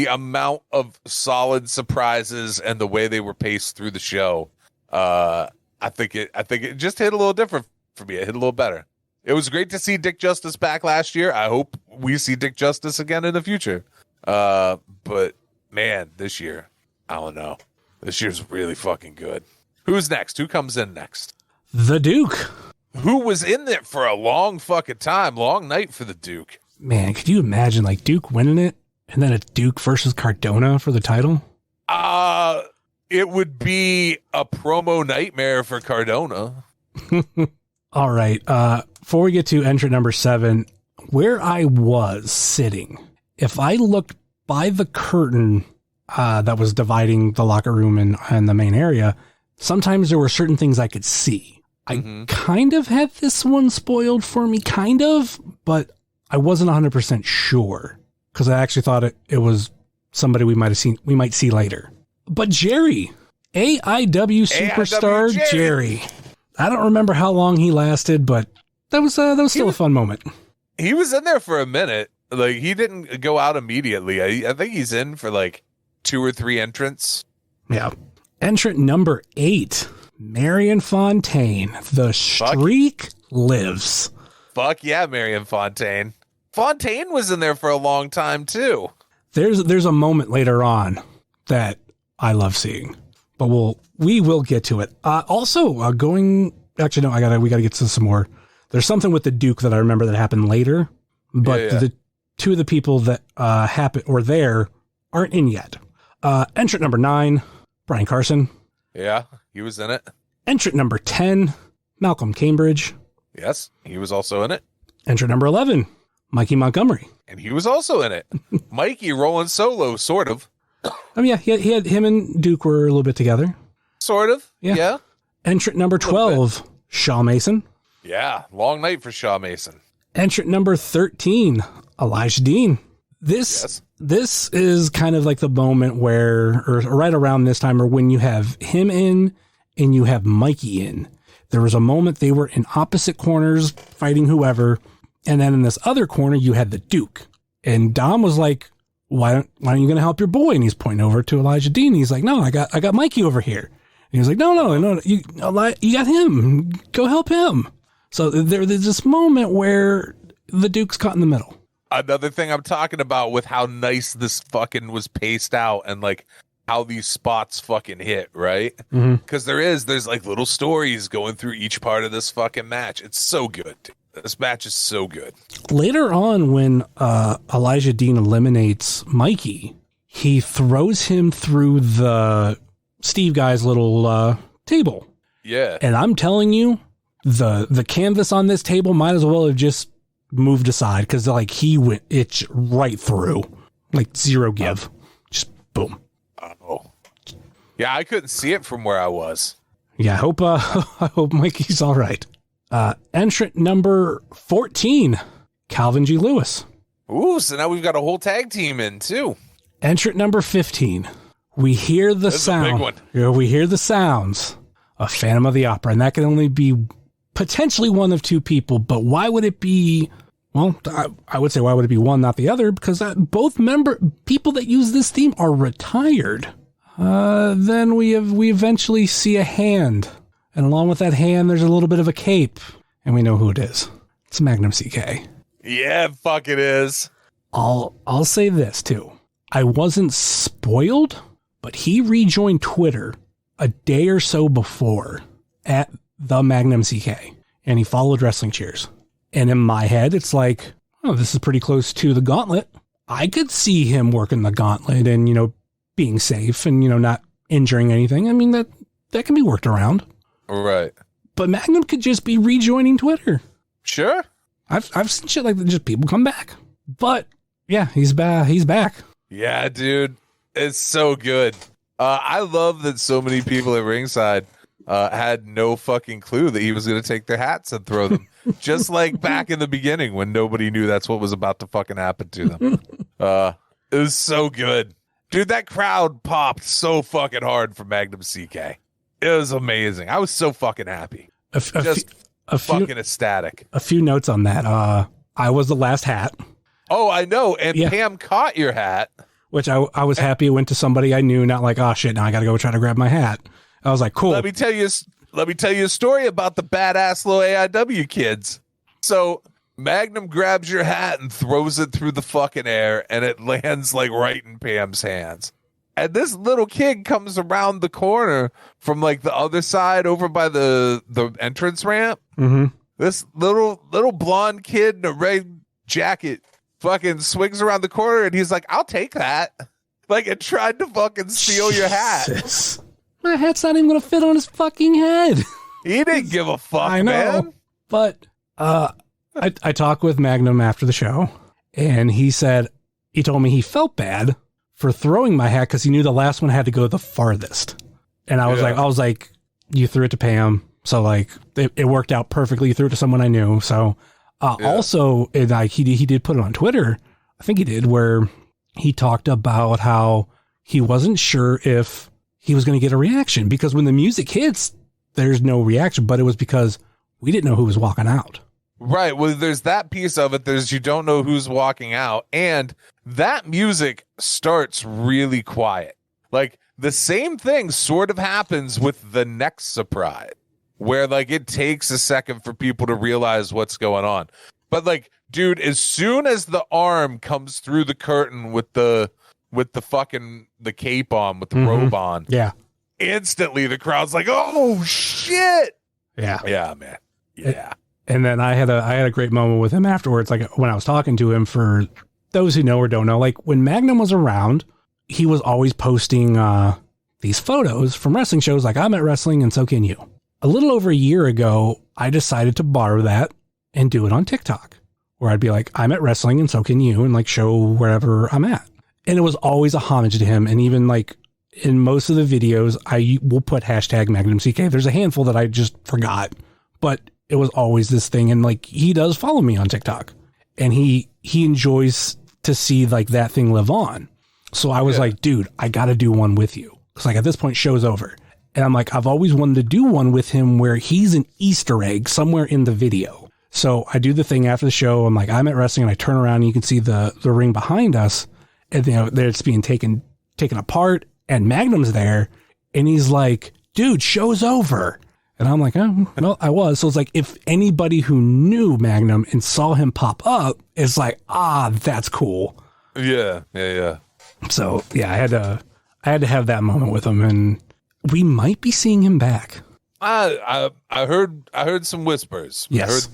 amount of solid surprises and the way they were paced through the show. I think it just hit a little different for me. It hit a little better. It was great to see Dick Justice back last year. I hope we see Dick Justice again in the future. But man, this year, I don't know. This year's really fucking good. Who's next? Who comes in next? The Duke. Who was in there for a long fucking time. Long night for the Duke. Man, could you imagine like Duke winning it and then it's Duke versus Cardona for the title? It would be a promo nightmare for Cardona. All right. Before we get to entrant number 7, where I was sitting, if I looked by the curtain that was dividing the locker room and the main area, sometimes there were certain things I could see. I kind of had this one spoiled for me, but I wasn't 100% sure because I actually thought it was somebody we might see later. But Jerry, AIW superstar Jerry. I don't remember how long he lasted, but that was still a fun moment. He was in there for a minute. Like, he didn't go out immediately. I think he's in for like 2 or 3 entrants. Yeah. Entrant number 8, Marion Fontaine. The streak lives. Fuck yeah, Marion Fontaine. Fontaine was in there for a long time too. There's a moment later on that I love seeing, but we will get to it. We got to get to some more. There's something with the Duke that I remember that happened later, but the 2 of the people that aren't in yet. Entrant number 9, Brian Carson. Yeah, he was in it. Entrant number 10, Malcolm Cambridge. Yes, he was also in it. Entrant number 11, Mikey Montgomery. And he was also in it. Mikey rolling solo, sort of. I mean, yeah, he had him and Duke were a little bit together. Sort of, yeah. Entrant number 12, Shaw Mason. Yeah, long night for Shaw Mason. Entrant number 13, Elijah Dean. This is kind of like the moment where, or right around this time, or when you have him in and you have Mikey in. There was a moment they were in opposite corners fighting whoever, and then in this other corner you had the Duke. And Dom was like, why aren't you going to help your boy? And he's pointing over to Elijah Dean. He's like, no, I got Mikey over here. And he was like, no, you got him. Go help him. So there's this moment where the Duke's caught in the middle. Another thing I'm talking about with how nice this fucking was paced out and like how these spots fucking hit, right? Because there's like little stories going through each part of this fucking match. It's so good. This match is so good. Later on, when Elijah Dean eliminates Mikey, he throws him through the Steve guy's little table. Yeah. And I'm telling you, the canvas on this table might as well have just moved aside, because like he went itch right through, like zero give. Just boom. Oh. Yeah, I couldn't see it from where I was. Yeah, I hope Mikey's all right. Entrant number 14, Calvin G. Lewis. Ooh, so now we've got a whole tag team in too. Entrant number 15. We hear the sound. A big one. Yeah, we hear the sounds of Phantom of the Opera, and that can only be potentially one of two people, but why would it be? Well, I would say why would it be one, not the other? Because both people that use this theme are retired. Then we eventually see a hand, and along with that hand, there's a little bit of a cape, and we know who it is. It's Magnum CK. Yeah, fuck it is. I'll say this too. I wasn't spoiled, but he rejoined Twitter a day or so before at the Magnum CK, and he followed Wrestling Cheers. And in my head, it's like, oh, this is pretty close to the Gauntlet. I could see him working the Gauntlet and, being safe and, not injuring anything. I mean, that can be worked around. Right. But Magnum could just be rejoining Twitter. Sure. I've seen shit like that, just people come back. But yeah, he's back. Yeah, dude. It's so good. I love that so many people at ringside had no fucking clue that he was going to take their hats and throw them. Just like back in the beginning when nobody knew that's what was about to fucking happen to them. It was so good. Dude, that crowd popped so fucking hard for Magnum CK. It was amazing. I was so fucking happy. Fucking ecstatic. A few notes on that. I was the last hat. Oh, I know. And yeah. Pam caught your hat. Which I was happy it went to somebody I knew, not like, oh shit, now I got to go try to grab my hat. I was like, cool. Let me tell you a story about the badass little AIW kids. So Magnum grabs your hat and throws it through the fucking air, and it lands like right in Pam's hands. And this little kid comes around the corner from like the other side over by the entrance ramp. Mm-hmm. This little blonde kid in a red jacket fucking swings around the corner, and he's like, I'll take that. Like, it tried to fucking steal your hat. My hat's not even going to fit on his fucking head. He didn't give a fuck, I know, man. But I talked with Magnum after the show, and he told me he felt bad for throwing my hat because he knew the last one had to go the farthest. And I was like, you threw it to Pam. So like it worked out perfectly. You threw it to someone I knew. So also, he did put it on Twitter. I think he did, where he talked about how he wasn't sure if he was going to get a reaction, because when the music hits, there's no reaction, but it was because we didn't know who was walking out. Right. Well, there's that piece of it. There's, you don't know who's walking out, and that music starts really quiet. Like the same thing sort of happens with the next surprise, where like it takes a second for people to realize what's going on. But like, dude, as soon as the arm comes through the curtain with the fucking the cape on, with the robe on, yeah, instantly the crowd's like, oh shit. Yeah, man. Yeah. And then I had a great moment with him afterwards, like when I was talking to him. For those who know or don't know, like when Magnum was around, he was always posting these photos from wrestling shows, like, I'm at wrestling and so can you. A little over a year ago, I decided to borrow that and do it on TikTok, where I'd be like, I'm at wrestling and so can you, and like show wherever I'm at. And it was always a homage to him. And even like in most of the videos, I will put hashtag Magnum CK. There's a handful that I just forgot, but it was always this thing. And like, he does follow me on TikTok, and he enjoys to see like that thing live on. So I was like, dude, I got to do one with you. Cause like at this point, show's over. And I'm like, I've always wanted to do one with him where he's an Easter egg somewhere in the video. So I do the thing after the show. I'm like, I'm at wrestling, and I turn around and you can see the ring behind us, and there it's being taken apart, and Magnum's there. And he's like, dude, show's over. And I'm like, oh, well, I was. So it's like, if anybody who knew Magnum and saw him pop up, it's like, that's cool. Yeah. So yeah, I had to have that moment with him, and we might be seeing him back. I heard some whispers. Yes. I heard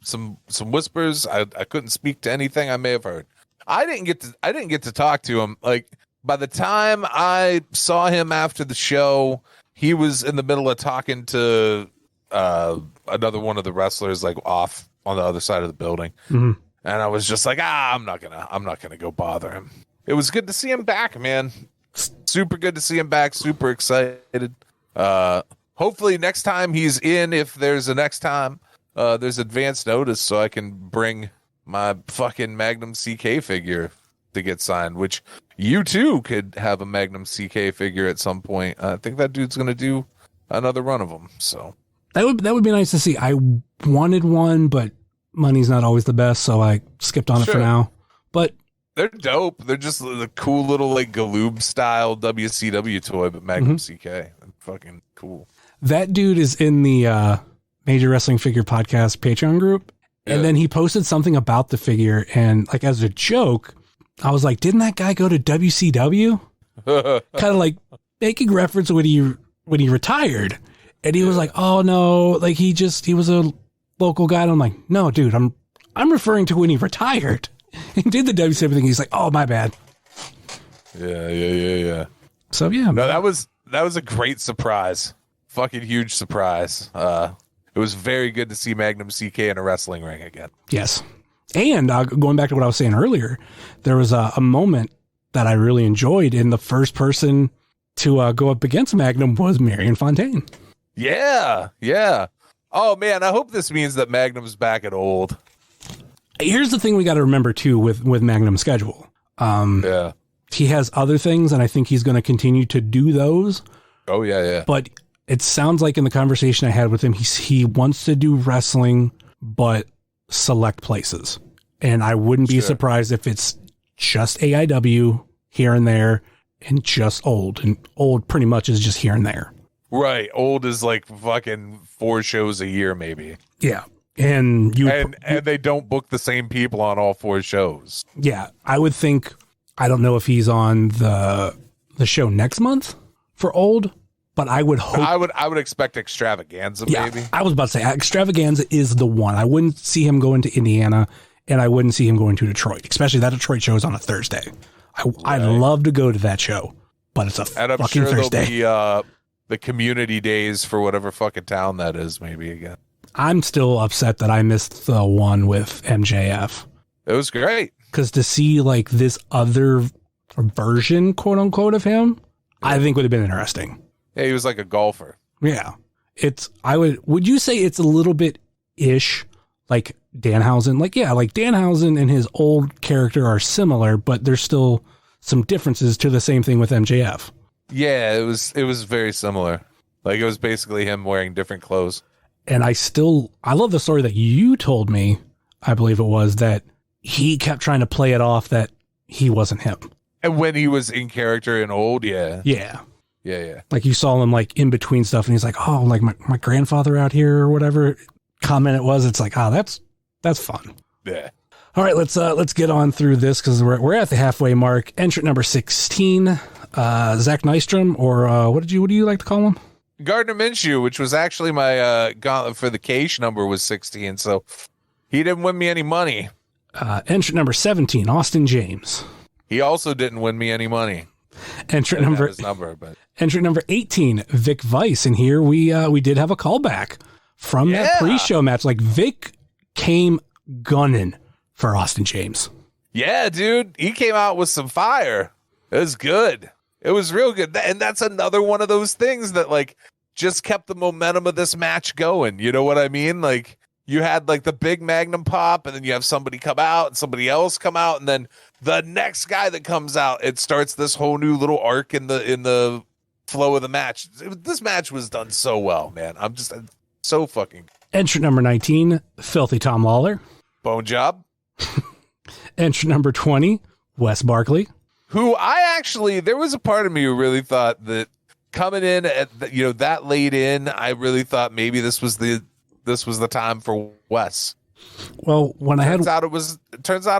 some whispers. I couldn't speak to anything I may have heard. I didn't get to talk to him. Like, by the time I saw him after the show, he was in the middle of talking to another one of the wrestlers, like off on the other side of the building. Mm-hmm. And I was just like, I'm not gonna go bother him. It was good to see him back, man. Super good to see him back. Super excited. Hopefully next time he's in, if there's a next time, there's advance notice so I can bring my fucking Magnum CK figure to get signed, which you too could have a Magnum CK figure at some point. I think that dude's going to do another run of them. So that would be nice to see. I wanted one, but money's not always the best, so I skipped on it for now. But they're dope. They're just the cool little like Galoob style WCW toy, but Magnum CK. They're fucking cool. That dude is in the Major Wrestling Figure Podcast Patreon group. And then he posted something about the figure, and like as a joke, I was like, didn't that guy go to WCW? Kind of like making reference when he retired. And he was like, oh no, like he was a local guy. And I'm like, no, dude, I'm referring to when he retired. He did the WCW thing. He's like, oh, my bad. Yeah. So yeah. No, that was a great surprise. Fucking huge surprise. It was very good to see Magnum CK in a wrestling ring again. Yes. And going back to what I was saying earlier, there was a moment that I really enjoyed, and the first person to go up against Magnum was Marion Fontaine. Yeah. Oh, man, I hope this means that Magnum's back at old. Here's the thing we got to remember, too, with Magnum's schedule. He has other things, and I think he's going to continue to do those. Oh, yeah. But it sounds like in the conversation I had with him, he wants to do wrestling, but select places. And I wouldn't be surprised if it's just AIW here and there and just old. And old pretty much is just here and there. Right. Old is like fucking 4 shows a year, maybe. Yeah. And they don't book the same people on all 4 shows. Yeah. I would think, I don't know if he's on the show next month for old, but I would hope. I would expect Extravaganza, maybe. I was about to say Extravaganza is the one. I wouldn't see him going to Indiana, and I wouldn't see him going to Detroit, especially that Detroit show is on a Thursday. I'd love to go to that show, but it's a fucking Thursday. There'll be the community days for whatever fucking town that is, maybe again. I'm still upset that I missed the one with MJF. It was great. Because to see like this other version, quote unquote, of him, I think would have been interesting. Yeah, he was like a golfer. Yeah. Would you say it's a little bit ish like Danhausen? Like Danhausen and his old character are similar, but there's still some differences to the same thing with MJF. Yeah, it was very similar. Like it was basically him wearing different clothes. And I love the story that you told me, I believe it was, that he kept trying to play it off that he wasn't him. And when he was in character and old, yeah. Yeah. Yeah. Like you saw him like in between stuff and he's like, oh, like my grandfather out here or whatever comment it was. It's like, that's fun. Yeah. All right, let's get on through this because we're at the halfway mark. Entrant number 16, Zach Nystrom, or what do you like to call him? Gardner Minshew, which was actually my Gauntlet for the Cage number was 16, so he didn't win me any money. Entrant number 17, Austin James. He also didn't win me any money. Entrant number 18, Vic Vice, and here we did have a callback from that pre-show match. Like Vic came gunning for Austin James. Yeah, dude, he came out with some fire. It was good. It was real good, and that's another one of those things that like just kept the momentum of this match going. You know what I mean? Like, you had like the big Magnum pop, and then you have somebody come out and somebody else come out, and then the next guy that comes out, it starts this whole new little arc in the flow of the match. This match was done so well, man. I'm just so fucking. Entrant number 19, Filthy Tom Lawler. Bone job. Entrant number 20, Wes Barkley. Who there was a part of me who really thought that coming in at that late in, I really thought maybe this was the time for Wes. Well, turns out it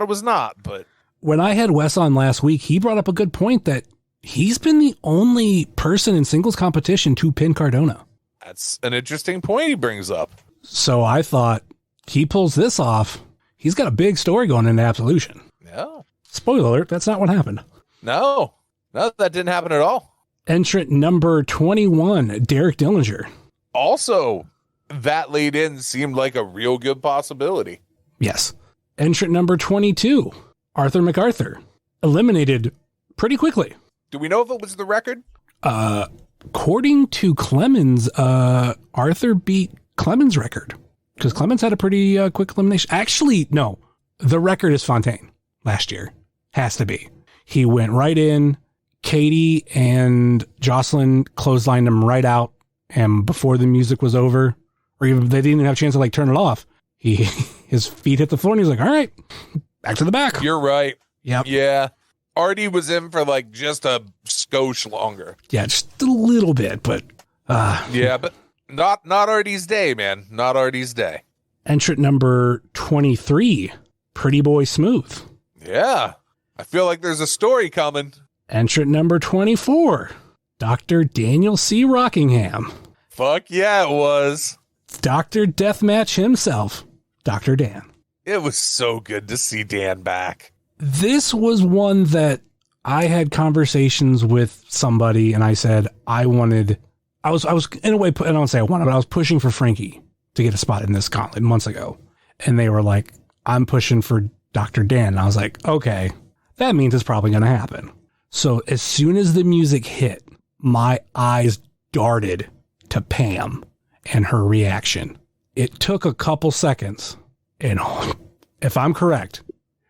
was not, but when I had Wes on last week, he brought up a good point that he's been the only person in singles competition to pin Cardona. That's an interesting point he brings up. So I thought he pulls this off. He's got a big story going into Absolution. No. Spoiler alert, that's not what happened. No, that didn't happen at all. Entrant number 21, Derek Dillinger. Also, that late in seemed like a real good possibility. Yes. Entrant number 22, Arthur MacArthur. Eliminated pretty quickly. Do we know if it was the record? According to Clemens, Arthur beat Clemens' record because Clemens had a pretty quick elimination. Actually, no, the record is Fontaine last year. Has to be. He went right in. Katie and Jocelyn clotheslined him right out, and before the music was over, or even they didn't even have a chance to like turn it off, his feet hit the floor and he's like, all right, back to the back. You're right. Yep. Yeah. Artie was in for like just a skosh longer. Yeah, just a little bit, but yeah, but not Artie's day, man. Not Artie's day. Entrant number 23, Pretty Boy Smooth. Yeah. I feel like there's a story coming. Entrant number 24, Dr. Daniel C. Rockingham. Fuck yeah, it was. Dr. Deathmatch himself, Dr. Dan. It was so good to see Dan back. This was one that I had conversations with somebody and I said I was in a way, I don't say I wanted, but I was pushing for Frankie to get a spot in this gauntlet months ago. And they were like, I'm pushing for Dr. Dan. And I was like, okay, that means it's probably going to happen. So as soon as the music hit, my eyes darted to Pam and her reaction. It took a couple seconds, and if I'm correct,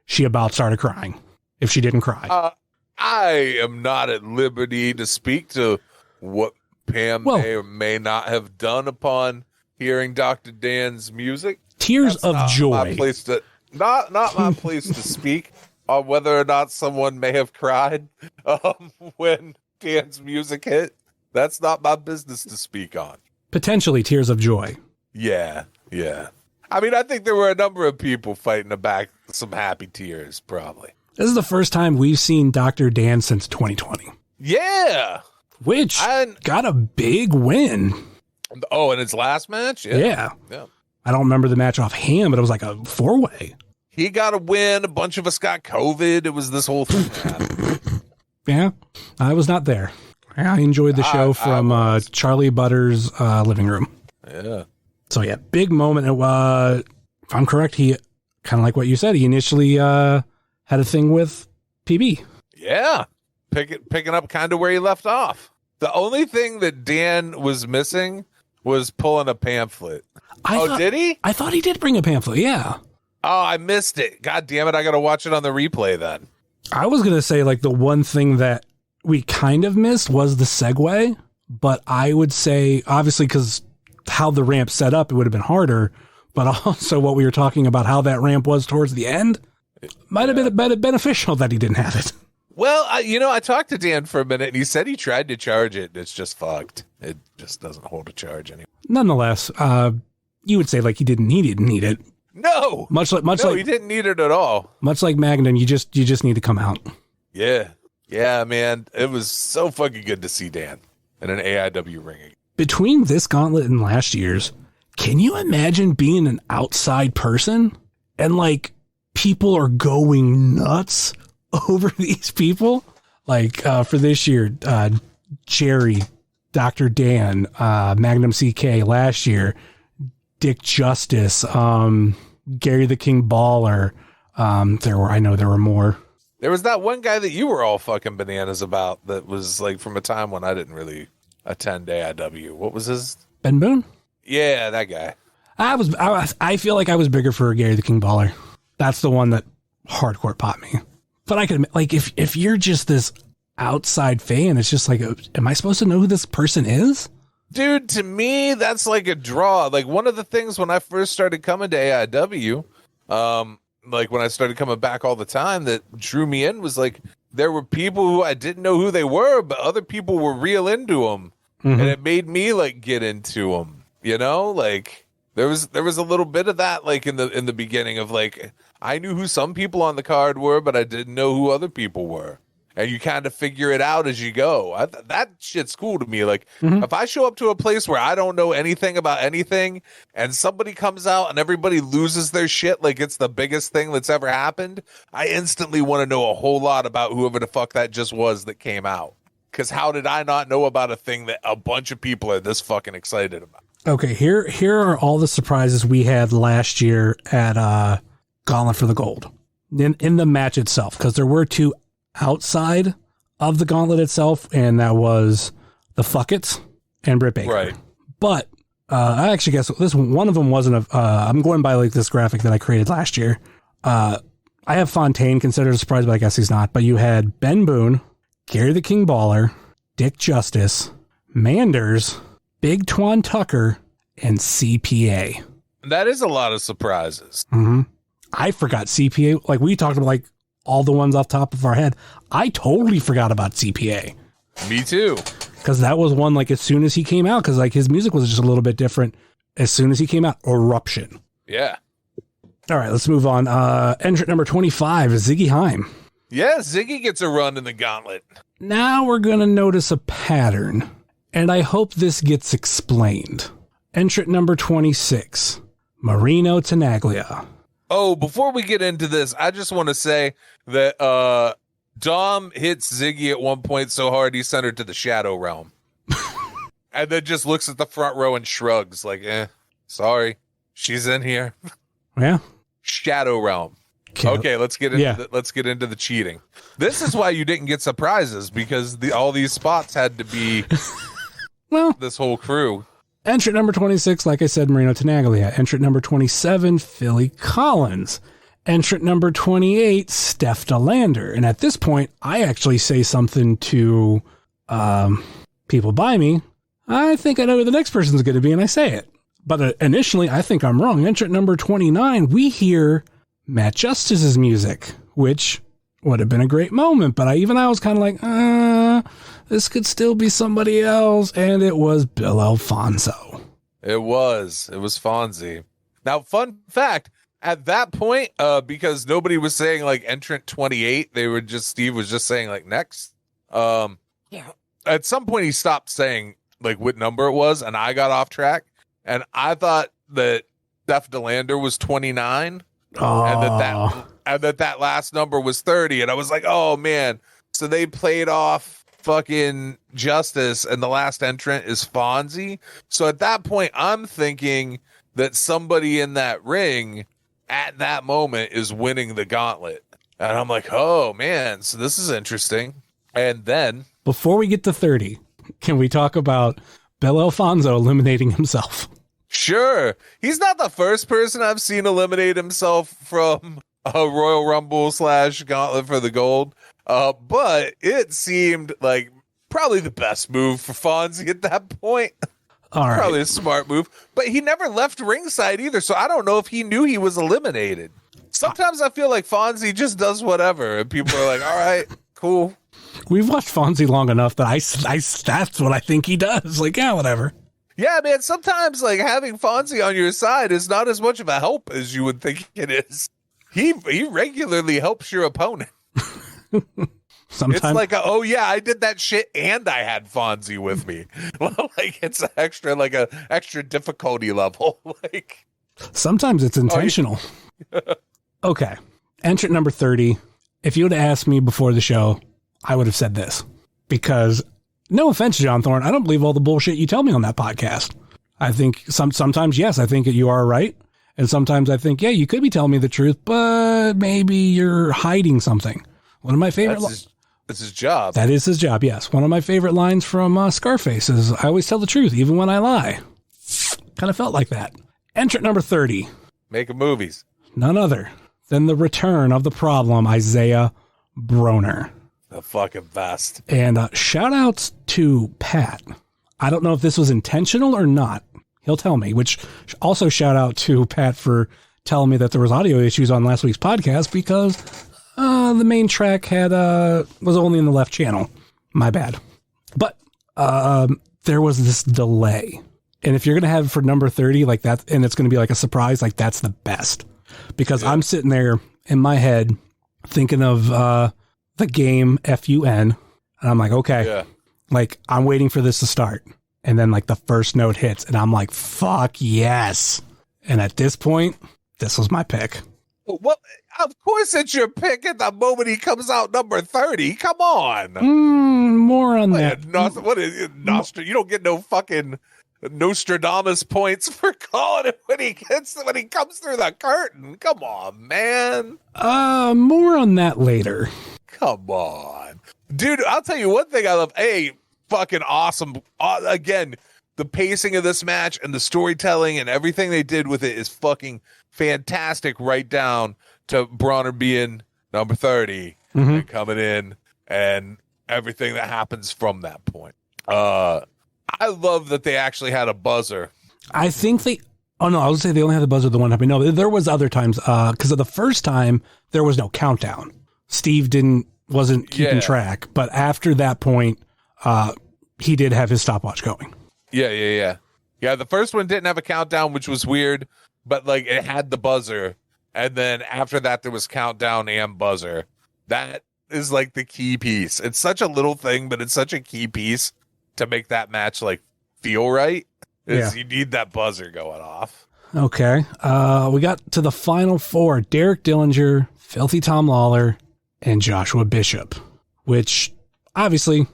she about started crying, if she didn't cry. I am not at liberty to speak to what Pam may or may not have done upon hearing Dr. Dan's music. Tears of joy. Not my place to speak on whether or not someone may have cried when Dan's music hit. That's not my business to speak on. Potentially tears of joy. Yeah. I mean, I think there were a number of people fighting back some happy tears, probably. This is the first time we've seen Dr. Dan since 2020. Yeah. Which got a big win. Oh, in his last match? Yeah. I don't remember the match offhand, but it was like a 4-way. He got a win. A bunch of us got COVID. It was this whole thing. Yeah, I was not there. I enjoyed the show from Charlie Butter's living room. Yeah. So yeah, big moment. If I'm correct, he kind of like what you said. He initially had a thing with PB. Yeah, picking up kind of where he left off. The only thing that Dan was missing was pulling a pamphlet. Did he? I thought he did bring a pamphlet. Yeah. Oh, I missed it. God damn it! I got to watch it on the replay then. I was gonna say like the one thing that we kind of missed was the segue, but I would say obviously because how the ramp set up, it would have been harder. But also what we were talking about, how that ramp was towards the end, might have been beneficial that he didn't have it. Well, I talked to Dan for a minute, and he said he tried to charge it. It's just fucked. It just doesn't hold a charge anymore. Nonetheless, you would say like he didn't need it. No, much like he didn't need it at all. Much like Magnum, you just need to come out. Yeah, man, it was so fucking good to see Dan in an AIW ring again. Between this gauntlet and last year's, can you imagine being an outside person and like people are going nuts over these people? Like for this year, Jerry, Dr. Dan, Magnum CK last year, Dick Justice, Gary the King Baller. There were more. There was that one guy that you were all fucking bananas about that was like from a time when I didn't really attend AIW? What was his? Ben Boone? Yeah, that guy. I feel like I was bigger for Gary the King Baller. That's the one that hardcore popped me. But I could admit, like, if you're just this outside fan, it's just like, am I supposed to know who this person is? Dude, to me, that's like a draw. Like, one of the things when I first started coming to AIW, like when I started coming back all the time, that drew me in was like, there were people who I didn't know who they were, but other people were real into them. And it made me like get into them, you know, like there was a little bit of that, like in the beginning of like, I knew who some people on the card were, but I didn't know who other people were. And you kind of figure it out as you go. That shit's cool to me. Like, if I show up to a place where I don't know anything about anything and somebody comes out and everybody loses their shit like it's the biggest thing that's ever happened, I instantly want to know a whole lot about whoever the fuck that just was that came out. Because how did I not know about a thing that a bunch of people are this fucking excited about? Okay, here are all the surprises we had last year at Gauntlet for the Gold in the match itself, because there were two outside of the gauntlet itself, and that was the Fuckets and Britt Baker. Right. But I actually guess this one of them wasn't I'm going by like this graphic that I created last year. I have Fontaine considered a surprise, but I guess he's not. But you had Ben Boone, Gary the King Baller, Dick Justice, Manders, Big Twan Tucker, and CPA. That is a lot of surprises. I forgot CPA. Like, we talked about like all the ones off the top of our head. I totally forgot about CPA. Me too. Because that was one, like, as soon as he came out, because like his music was just a little bit different as soon as he came out. Eruption. Yeah. All right, let's move on. Entrant number 25 is Ziggy Haim. Yeah, Ziggy gets a run in the gauntlet. Now we're going to notice a pattern, and I hope this gets explained. Entrant number 26, Marino Tenaglia. Oh, before we get into this, I just want to say that Dom hits Ziggy at one point so hard he sent her to the Shadow Realm. And then just looks at the front row and shrugs like, sorry, she's in here. Yeah. Shadow Realm. Okay, let's get into the cheating. This is why you didn't get surprises, because all these spots had to be well, this whole crew. Entrant number 26, like I said, Marino Tenaglia. Entrant number 27, Philly Collins. Entrant number 28, Steph DeLander. And at this point, I actually say something to people by me. I think I know who the next person's going to be, and I say it. But initially, I think I'm wrong. Entrant number 29, we hear Matt Justice's music, which would have been a great moment. But I was kind of like, this could still be somebody else. And it was Bill Alfonso. It was Fonzie. Now, fun fact, at that point, because nobody was saying like entrant 28, Steve was just saying like next. At some point he stopped saying like what number it was, and I got off track, and I thought that Steph DeLander was 29. And that last number was 30, and I was like, oh man. So they played off fucking Justice, and the last entrant is Fonzie. So at that point, I'm thinking that somebody in that ring at that moment is winning the gauntlet. And I'm like, oh man, so this is interesting. And then before we get to 30, can we talk about Bill Alfonso eliminating himself? Sure. He's not the first person I've seen eliminate himself from a Royal Rumble / Gauntlet for the Gold. But it seemed like probably the best move for Fonzie at that point. All right. Probably a smart move. But he never left ringside either, so I don't know if he knew he was eliminated. Sometimes I feel like Fonzie just does whatever, and people are like, all right, cool. We've watched Fonzie long enough that that's what I think he does. Like, yeah, whatever. Yeah, man, sometimes like having Fonzie on your side is not as much of a help as you would think it is. He regularly helps your opponent. Sometimes it's like, oh yeah, I did that shit and I had Fonzie with me. Like it's an extra difficulty level. Like sometimes it's intentional. Oh, yeah. Okay. Entrant number 30. If you would have asked me before the show, I would have said this, because no offense, John Thorne, I don't believe all the bullshit you tell me on that podcast. I think sometimes, yes, I think that you are right. And sometimes I think, yeah, you could be telling me the truth, but maybe you're hiding something. One of my favorite It's his job. That is his job, yes. One of my favorite lines from Scarface is, I always tell the truth, even when I lie. Kind of felt like that. Entrant number 30. Making movies. None other than the return of the problem, Isaiah Broner. The fucking best. And shout outs to Pat. I don't know if this was intentional or not. He'll tell me, which also shout out to Pat for telling me that there was audio issues on last week's podcast because the main track had was only in the left channel. My bad. But there was this delay. And if you're going to have it for number 30 like that, and it's going to be like a surprise, like that's the best. Because I'm sitting there in my head thinking of the game FUN. And I'm like, okay, like I'm waiting for this to start. And then like the first note hits and I'm like, fuck yes. And at this point, this was my pick. Well, of course it's your pick at the moment he comes out number 30. Come on. More on that. What is it? You don't get no fucking Nostradamus points for calling it when he comes through the curtain. Come on, man. More on that later. Come on. Dude, I'll tell you one thing I love. Fucking awesome. Again, the pacing of this match and the storytelling and everything they did with it is fucking fantastic, right down to Bronner being number 30 and coming in and everything that happens from that point. I love that they actually had a buzzer. I think I would say they only had the buzzer the one time. No, there was other times because of the first time there was no countdown. Steve wasn't keeping track, but after that point, he did have his stopwatch going. Yeah. The first one didn't have a countdown, which was weird, but like it had the buzzer. And then after that, there was countdown and buzzer. That is like the key piece. It's such a little thing, but it's such a key piece to make that match like feel right. You need that buzzer going off. Okay. We got to the final four: Derek Dillinger, Filthy Tom Lawler, and Joshua Bishop, which obviously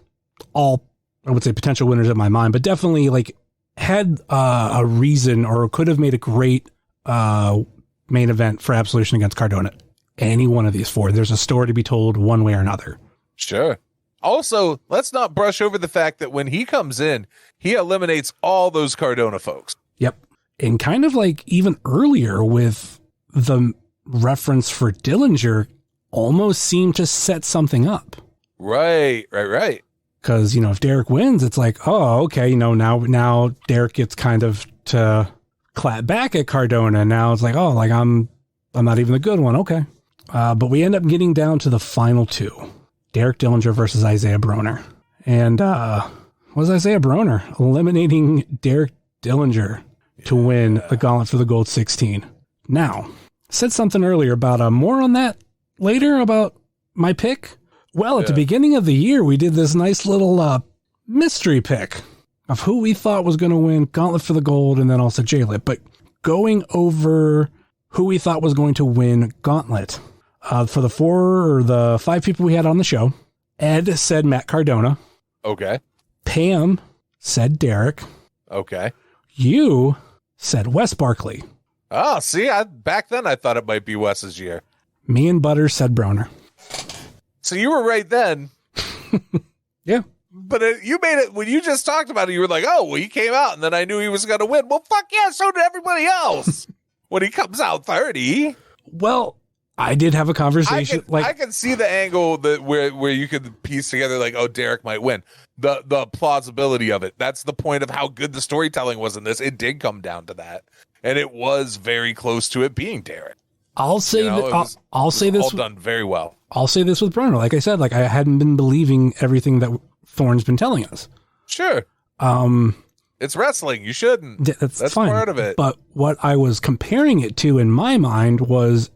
all, I would say, potential winners in my mind, but definitely like had a reason or could have made a great main event for Absolution against Cardona. Any one of these four, there's a story to be told one way or another. Sure. Also, let's not brush over the fact that when he comes in, he eliminates all those Cardona folks. Yep. And kind of like even earlier with the reference for Dillinger almost seemed to set something up. Right. Because, if Derek wins, it's like, oh, okay, now Derek gets kind of to clap back at Cardona. Now it's like, oh, like I'm not even the good one. Okay. But we end up getting down to the final two. Derek Dillinger versus Isaiah Broner. And was Isaiah Broner eliminating Derek Dillinger to win the Gauntlet for the Gold 16. Now, said something earlier about more on that later about my pick. Well, at the beginning of the year, we did this nice little mystery pick of who we thought was going to win Gauntlet for the Gold and then also J-Lit. But going over who we thought was going to win Gauntlet, for the 5 people we had on the show, Ed said Matt Cardona. Okay. Pam said Derek. Okay. You said Wes Barkley. Oh, see, back then I thought it might be Wes's year. Me and Butter said Broner. So you were right then. Yeah. But you made it, when you just talked about it, you were like, oh, well, he came out, and then I knew he was going to win. Well, fuck yeah, so did everybody else. When he comes out 30. Well, I did have a conversation. I can see the angle where you could piece together like, oh, Derek might win. The plausibility of it. That's the point of how good the storytelling was in this. It did come down to that, and it was very close to it being Derek. I'll say I'll say this. All done very well. I'll say this with Broner. Like I said, like I hadn't been believing everything that Thorne's been telling us. Sure. It's wrestling. You shouldn't. That's fine. Part of it. But what I was comparing it to in my mind was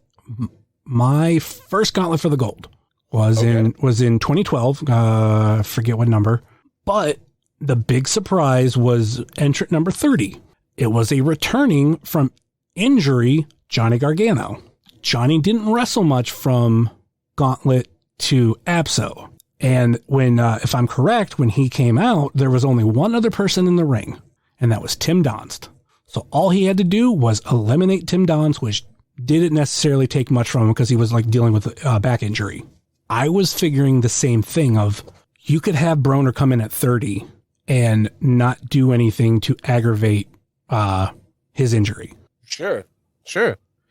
my first Gauntlet for the Gold was in 2012. Forget what number, but the big surprise was entrant number 30. It was a returning from injury Johnny Gargano. Johnny didn't wrestle much from Gauntlet to Abso. And when, if I'm correct, when he came out, there was only one other person in the ring, and that was Tim Donst. So all he had to do was eliminate Tim Donst, which didn't necessarily take much from him because he was like dealing with a back injury. I was figuring the same thing of you could have Broner come in at 30 and not do anything to aggravate his injury. Sure.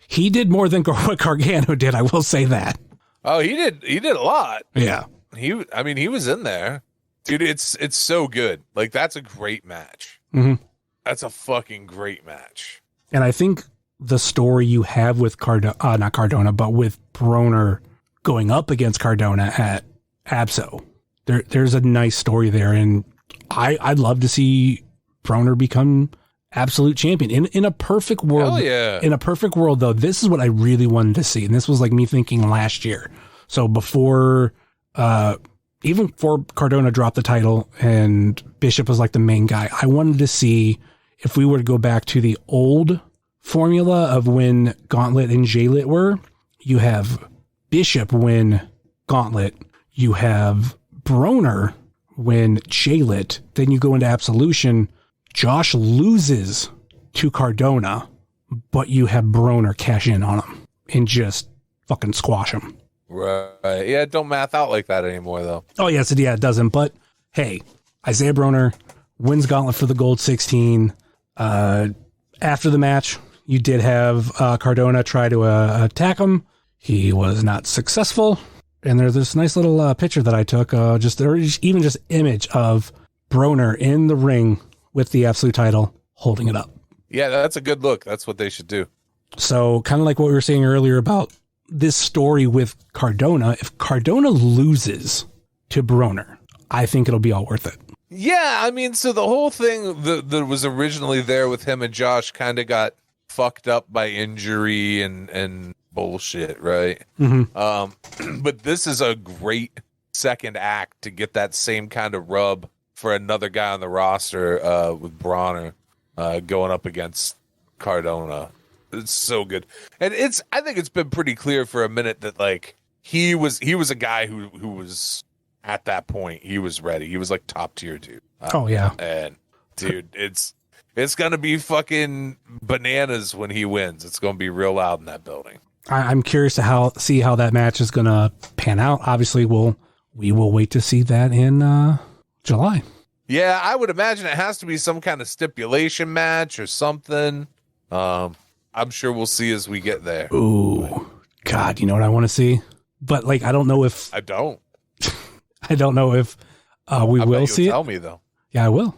He did more than what Gargano did. I will say that. Oh, he did a lot. Yeah. He was in there. Dude, it's so good. Like, that's a great match. Mm-hmm. That's a fucking great match. And I think the story you have with not Cardona, but with Broner going up against Cardona at Abso, there's a nice story there. And I'd love to see Broner become absolute champion in a perfect world. Hell yeah. In a perfect world, though, this is what I really wanted to see. And this was like me thinking last year. So before, even before Cardona dropped the title and Bishop was like the main guy, I wanted to see if we were to go back to the old formula of when Gauntlet and J-Lit were. You have Bishop win Gauntlet. You have Broner win J-Lit. Then you go into Absolution. Josh loses to Cardona, but you have Broner cash in on him and just fucking squash him. Right. Yeah, it don't math out like that anymore, though. Oh, yes, it doesn't. But, hey, Isaiah Broner wins Gauntlet for the Gold 16. After the match, you did have Cardona try to attack him. He was not successful. And there's this nice little picture that I took, just image of Broner in the ring with the Absolute title, holding it up. Yeah, that's a good look. That's what they should do. So, kind of like what we were saying earlier about this story with Cardona, if Cardona loses to Broner, I think it'll be all worth it. Yeah, I mean, so the whole thing that was originally there with him and Josh kind of got fucked up by injury and bullshit, right? Mm-hmm. But this is a great second act to get that same kind of rub for another guy on the roster with Broner going up against Cardona. It's so good. And I think it's been pretty clear for a minute that like he was a guy who was at that point, he was ready. He was like top tier dude. Oh yeah. And dude, it's gonna be fucking bananas when he wins. It's gonna be real loud in that building. I'm curious to see how that match is gonna pan out. Obviously, we will wait to see that in July. Yeah, I would imagine it has to be some kind of stipulation match or something. I'm sure we'll see as we get there. Ooh, God, you know what I want to see? But like, I don't know if I don't. I don't know if we will see it. Tell me though. Yeah, I will.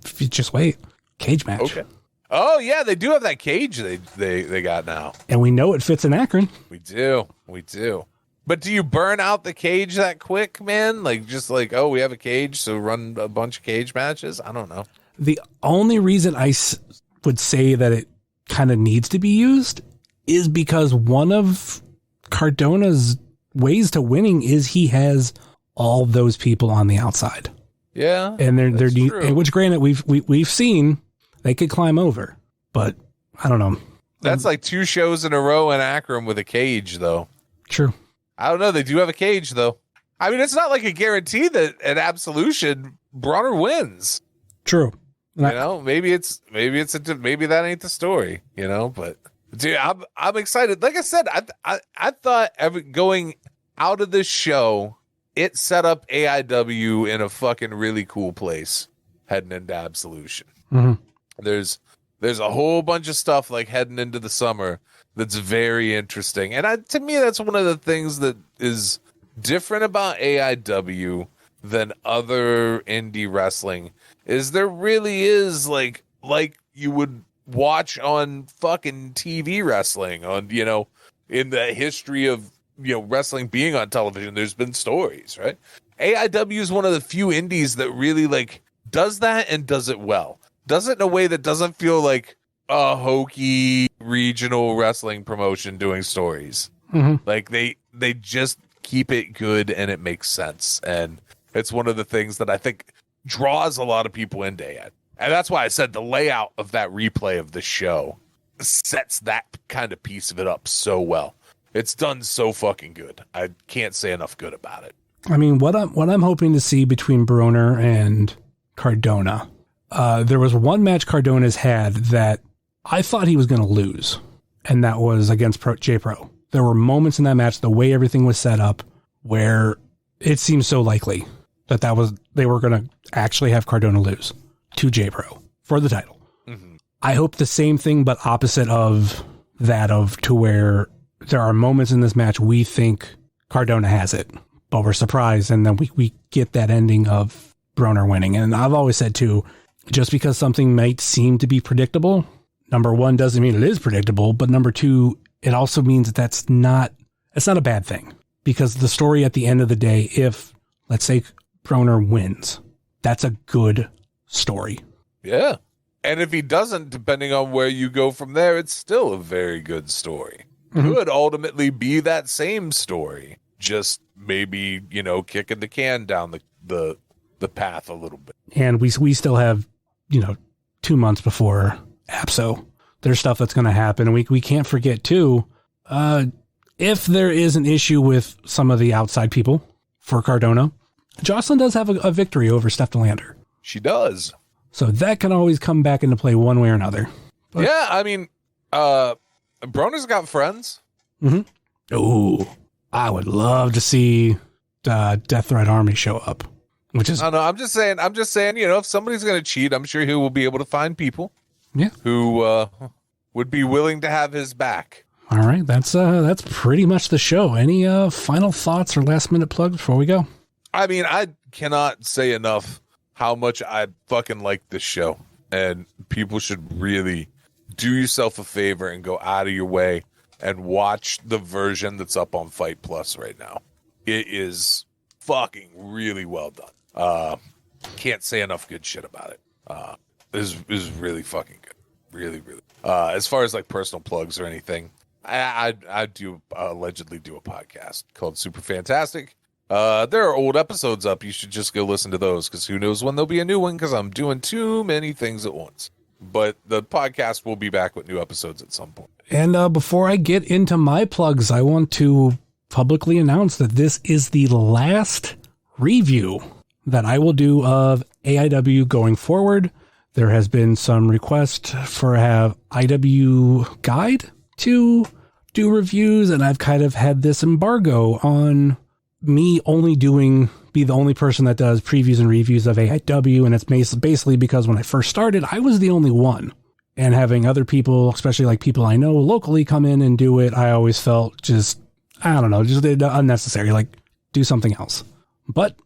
If you just wait. Cage match. Okay. Oh yeah, they do have that cage they got now, and we know it fits in Akron. We do. But do you burn out the cage that quick, man? Like just like, oh, we have a cage, so run a bunch of cage matches. I don't know. The only reason I would say that it kind of needs to be used is because one of Cardona's ways to winning is he has all those people on the outside. Yeah, and they're true. Which granted we've seen they could climb over, but I don't know. That's like 2 shows in a row in Akron with a cage, though. True. I don't know. They do have a cage, though. I mean, it's not like a guarantee that at Absolution Broner wins. True. Maybe that ain't the story, but dude, I'm excited. Like I said, I thought going out of this show, it set up AIW in a fucking really cool place heading into Absolution. Mm-hmm. There's a whole bunch of stuff like heading into the summer that's very interesting. And to me, that's one of the things that is different about AIW than other indie wrestling is there really is like you would watch on fucking TV wrestling on, in the history of, wrestling being on television, there's been stories, right? AIW is one of the few indies that really like does that and does it well. Does it in a way that doesn't feel like a hokey regional wrestling promotion doing stories. Mm-hmm. Like they just keep it good and it makes sense. And it's one of the things that I think draws a lot of people into it. And that's why I said the layout of that replay of the show sets that kind of piece of it up so well. It's done so fucking good. I can't say enough good about it. I mean, what I'm hoping to see between Broner and Cardona, there was one match Cardona's had that I thought he was going to lose, and that was against J-Pro. There were moments in that match, the way everything was set up, where it seems so likely that they were going to actually have Cardona lose to J-Pro for the title. Mm-hmm. I hope the same thing, but opposite of that, of to where there are moments in this match we think Cardona has it, but we're surprised, and then we get that ending of Broner winning. And I've always said too, just because something might seem to be predictable, number one, doesn't mean it is predictable, but number two, it also means that it's not a bad thing, because the story at the end of the day, if let's say Broner wins, that's a good story. Yeah. And if he doesn't, depending on where you go from there, it's still a very good story. Mm-hmm. Could ultimately be that same story, just maybe, kicking the can down the path a little bit. And we still have, 2 months before APSO. There's stuff that's going to happen. And we can't forget too, if there is an issue with some of the outside people for Cardona, Jocelyn does have a victory over Steph DeLander. She does. So that can always come back into play one way or another. But, yeah, I mean, Broner's got friends. Mm-hmm. Ooh, I would love to see Death Threat Army show up. Which is, I don't know. I'm just saying, if somebody's going to cheat, I'm sure he will be able to find people. Yeah. Who would be willing to have his back. All right, that's pretty much the show. Any final thoughts or last minute plugs before we go? I mean, I cannot say enough how much I fucking like this show, and people should really do yourself a favor and go out of your way and watch the version that's up on Fight Plus right now. It is fucking really well done. Can't say enough good shit about it. Is really fucking good. Really, really. As far as like personal plugs or anything, I do allegedly do a podcast called Super Fantastic. There are old episodes up. You should just go listen to those, because who knows when there'll be a new one, because I'm doing too many things at once. But the podcast will be back with new episodes at some point. And before I get into my plugs, I want to publicly announce that this is the last review that I will do of AIW going forward. There has been some request for have IW Guide to do reviews, and I've kind of had this embargo on me only be the only person that does previews and reviews of AIW, and it's basically because when I first started, I was the only one. And having other people, especially like people I know locally, come in and do it, I always felt just unnecessary, like do something else. But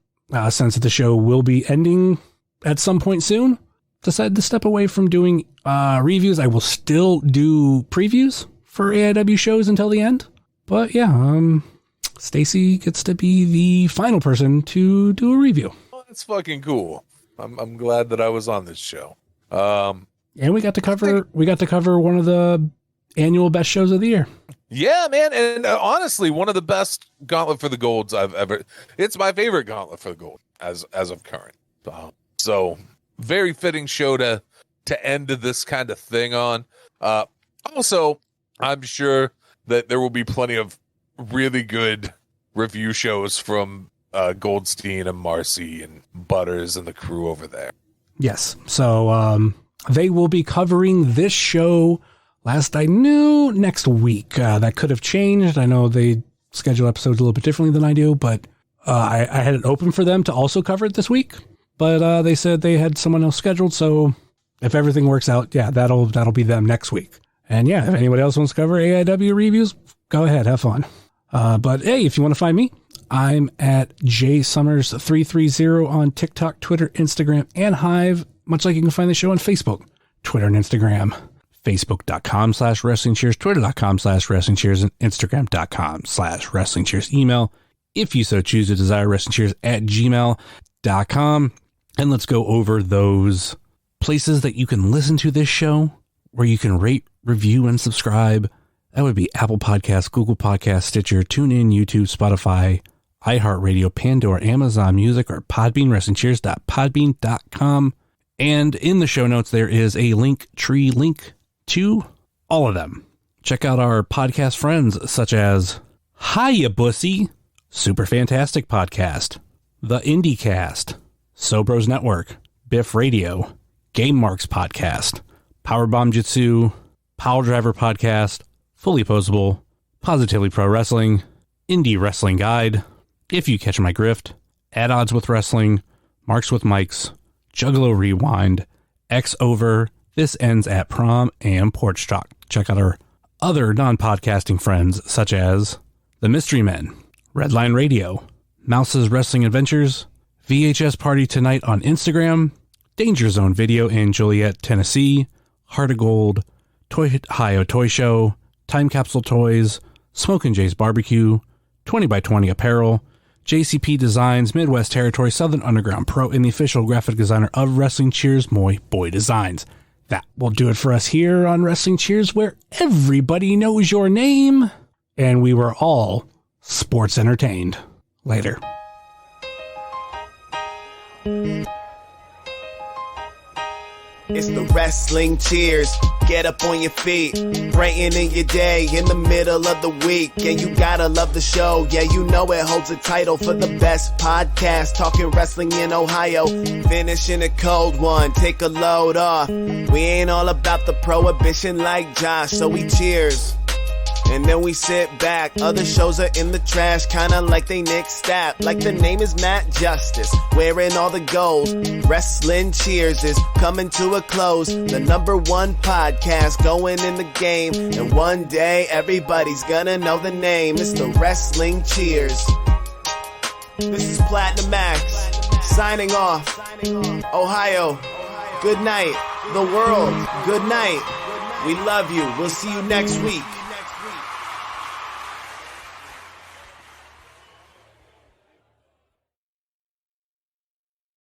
since the show will be ending at some point soon, decided to step away from doing reviews. I will still do previews for AIW shows until the end. But yeah, Stacy gets to be the final person to do a review. Oh, that's fucking cool. I'm glad that I was on this show. And we got to cover one of the annual best shows of the year. Yeah, man. And honestly, one of the best Gauntlet for the Golds I've ever. It's my favorite Gauntlet for the Gold as of current. So very fitting show to end this kind of thing on. Also, I'm sure that there will be plenty of really good review shows from Goldstein and Marcy and Butters and the crew over there. Yes. So they will be covering this show, last I knew, next week. That could have changed. I know they schedule episodes a little bit differently than I do, but I had it open for them to also cover it this week. But they said they had someone else scheduled, so if everything works out, yeah, that'll be them next week. And yeah, if anybody else wants to cover AIW reviews, go ahead, have fun. But hey, if you want to find me, I'm at jsummers330 on TikTok, Twitter, Instagram, and Hive, much like you can find the show on Facebook, Twitter, and Instagram. Facebook.com/WrestlingCheers, Twitter.com/WrestlingCheers, and Instagram.com/WrestlingCheers. Email, if you so choose to desire, WrestlingCheers@gmail.com. And let's go over those places that you can listen to this show, where you can rate, review, and subscribe. That would be Apple Podcasts, Google Podcasts, Stitcher, TuneIn, YouTube, Spotify, iHeartRadio, Pandora, Amazon Music, or Podbean, WrestlingCheers.podbean.com. And in the show notes, there is a link to all of them. Check out our podcast friends, such as Hiya Bussy, Super Fantastic Podcast, The IndieCast, Sobros Network, Biff Radio, Game Marks Podcast, Powerbomb Jitsu, Pile Driver Podcast, Fully Posable, Positively Pro Wrestling, Indie Wrestling Guide, If You Catch My Grift, At Odds with Wrestling, Marks with Mics, Juggalo Rewind, X Over, This Ends at Prom, and Porch Talk. Check out our other non-podcasting friends such as The Mystery Men, Redline Radio, Mouse's Wrestling Adventures, VHS Party Tonight on Instagram, Danger Zone Video in Joliet, Tennessee, Heart of Gold, Ohio Toy Show, Time Capsule Toys, Smokin' Jay's Barbecue, 20x20 Apparel, JCP Designs, Midwest Territory, Southern Underground Pro, and the official graphic designer of Wrestling Cheers, Moy Boy Designs. That will do it for us here on Wrestling Cheers, where everybody knows your name, and we were all sports entertained. Later. It's the Wrestling Cheers. Get up on your feet, brightening your day in the middle of the week. And you gotta love the show. Yeah, you know it holds a title for the best podcast. Talking wrestling in Ohio. Finishing a cold one. Take a load off. We ain't all about the prohibition like Josh, so we cheers. And then we sit back. Other shows are in the trash, kinda like they Nick Stapp. Like the name is Matt Justice, wearing all the gold. Wrestling Cheers is coming to a close. The #1 podcast going in the game. And one day everybody's gonna know the name. It's the Wrestling Cheers. This is Platinum Max, signing off. Ohio, good night. The world, good night. We love you. We'll see you next week.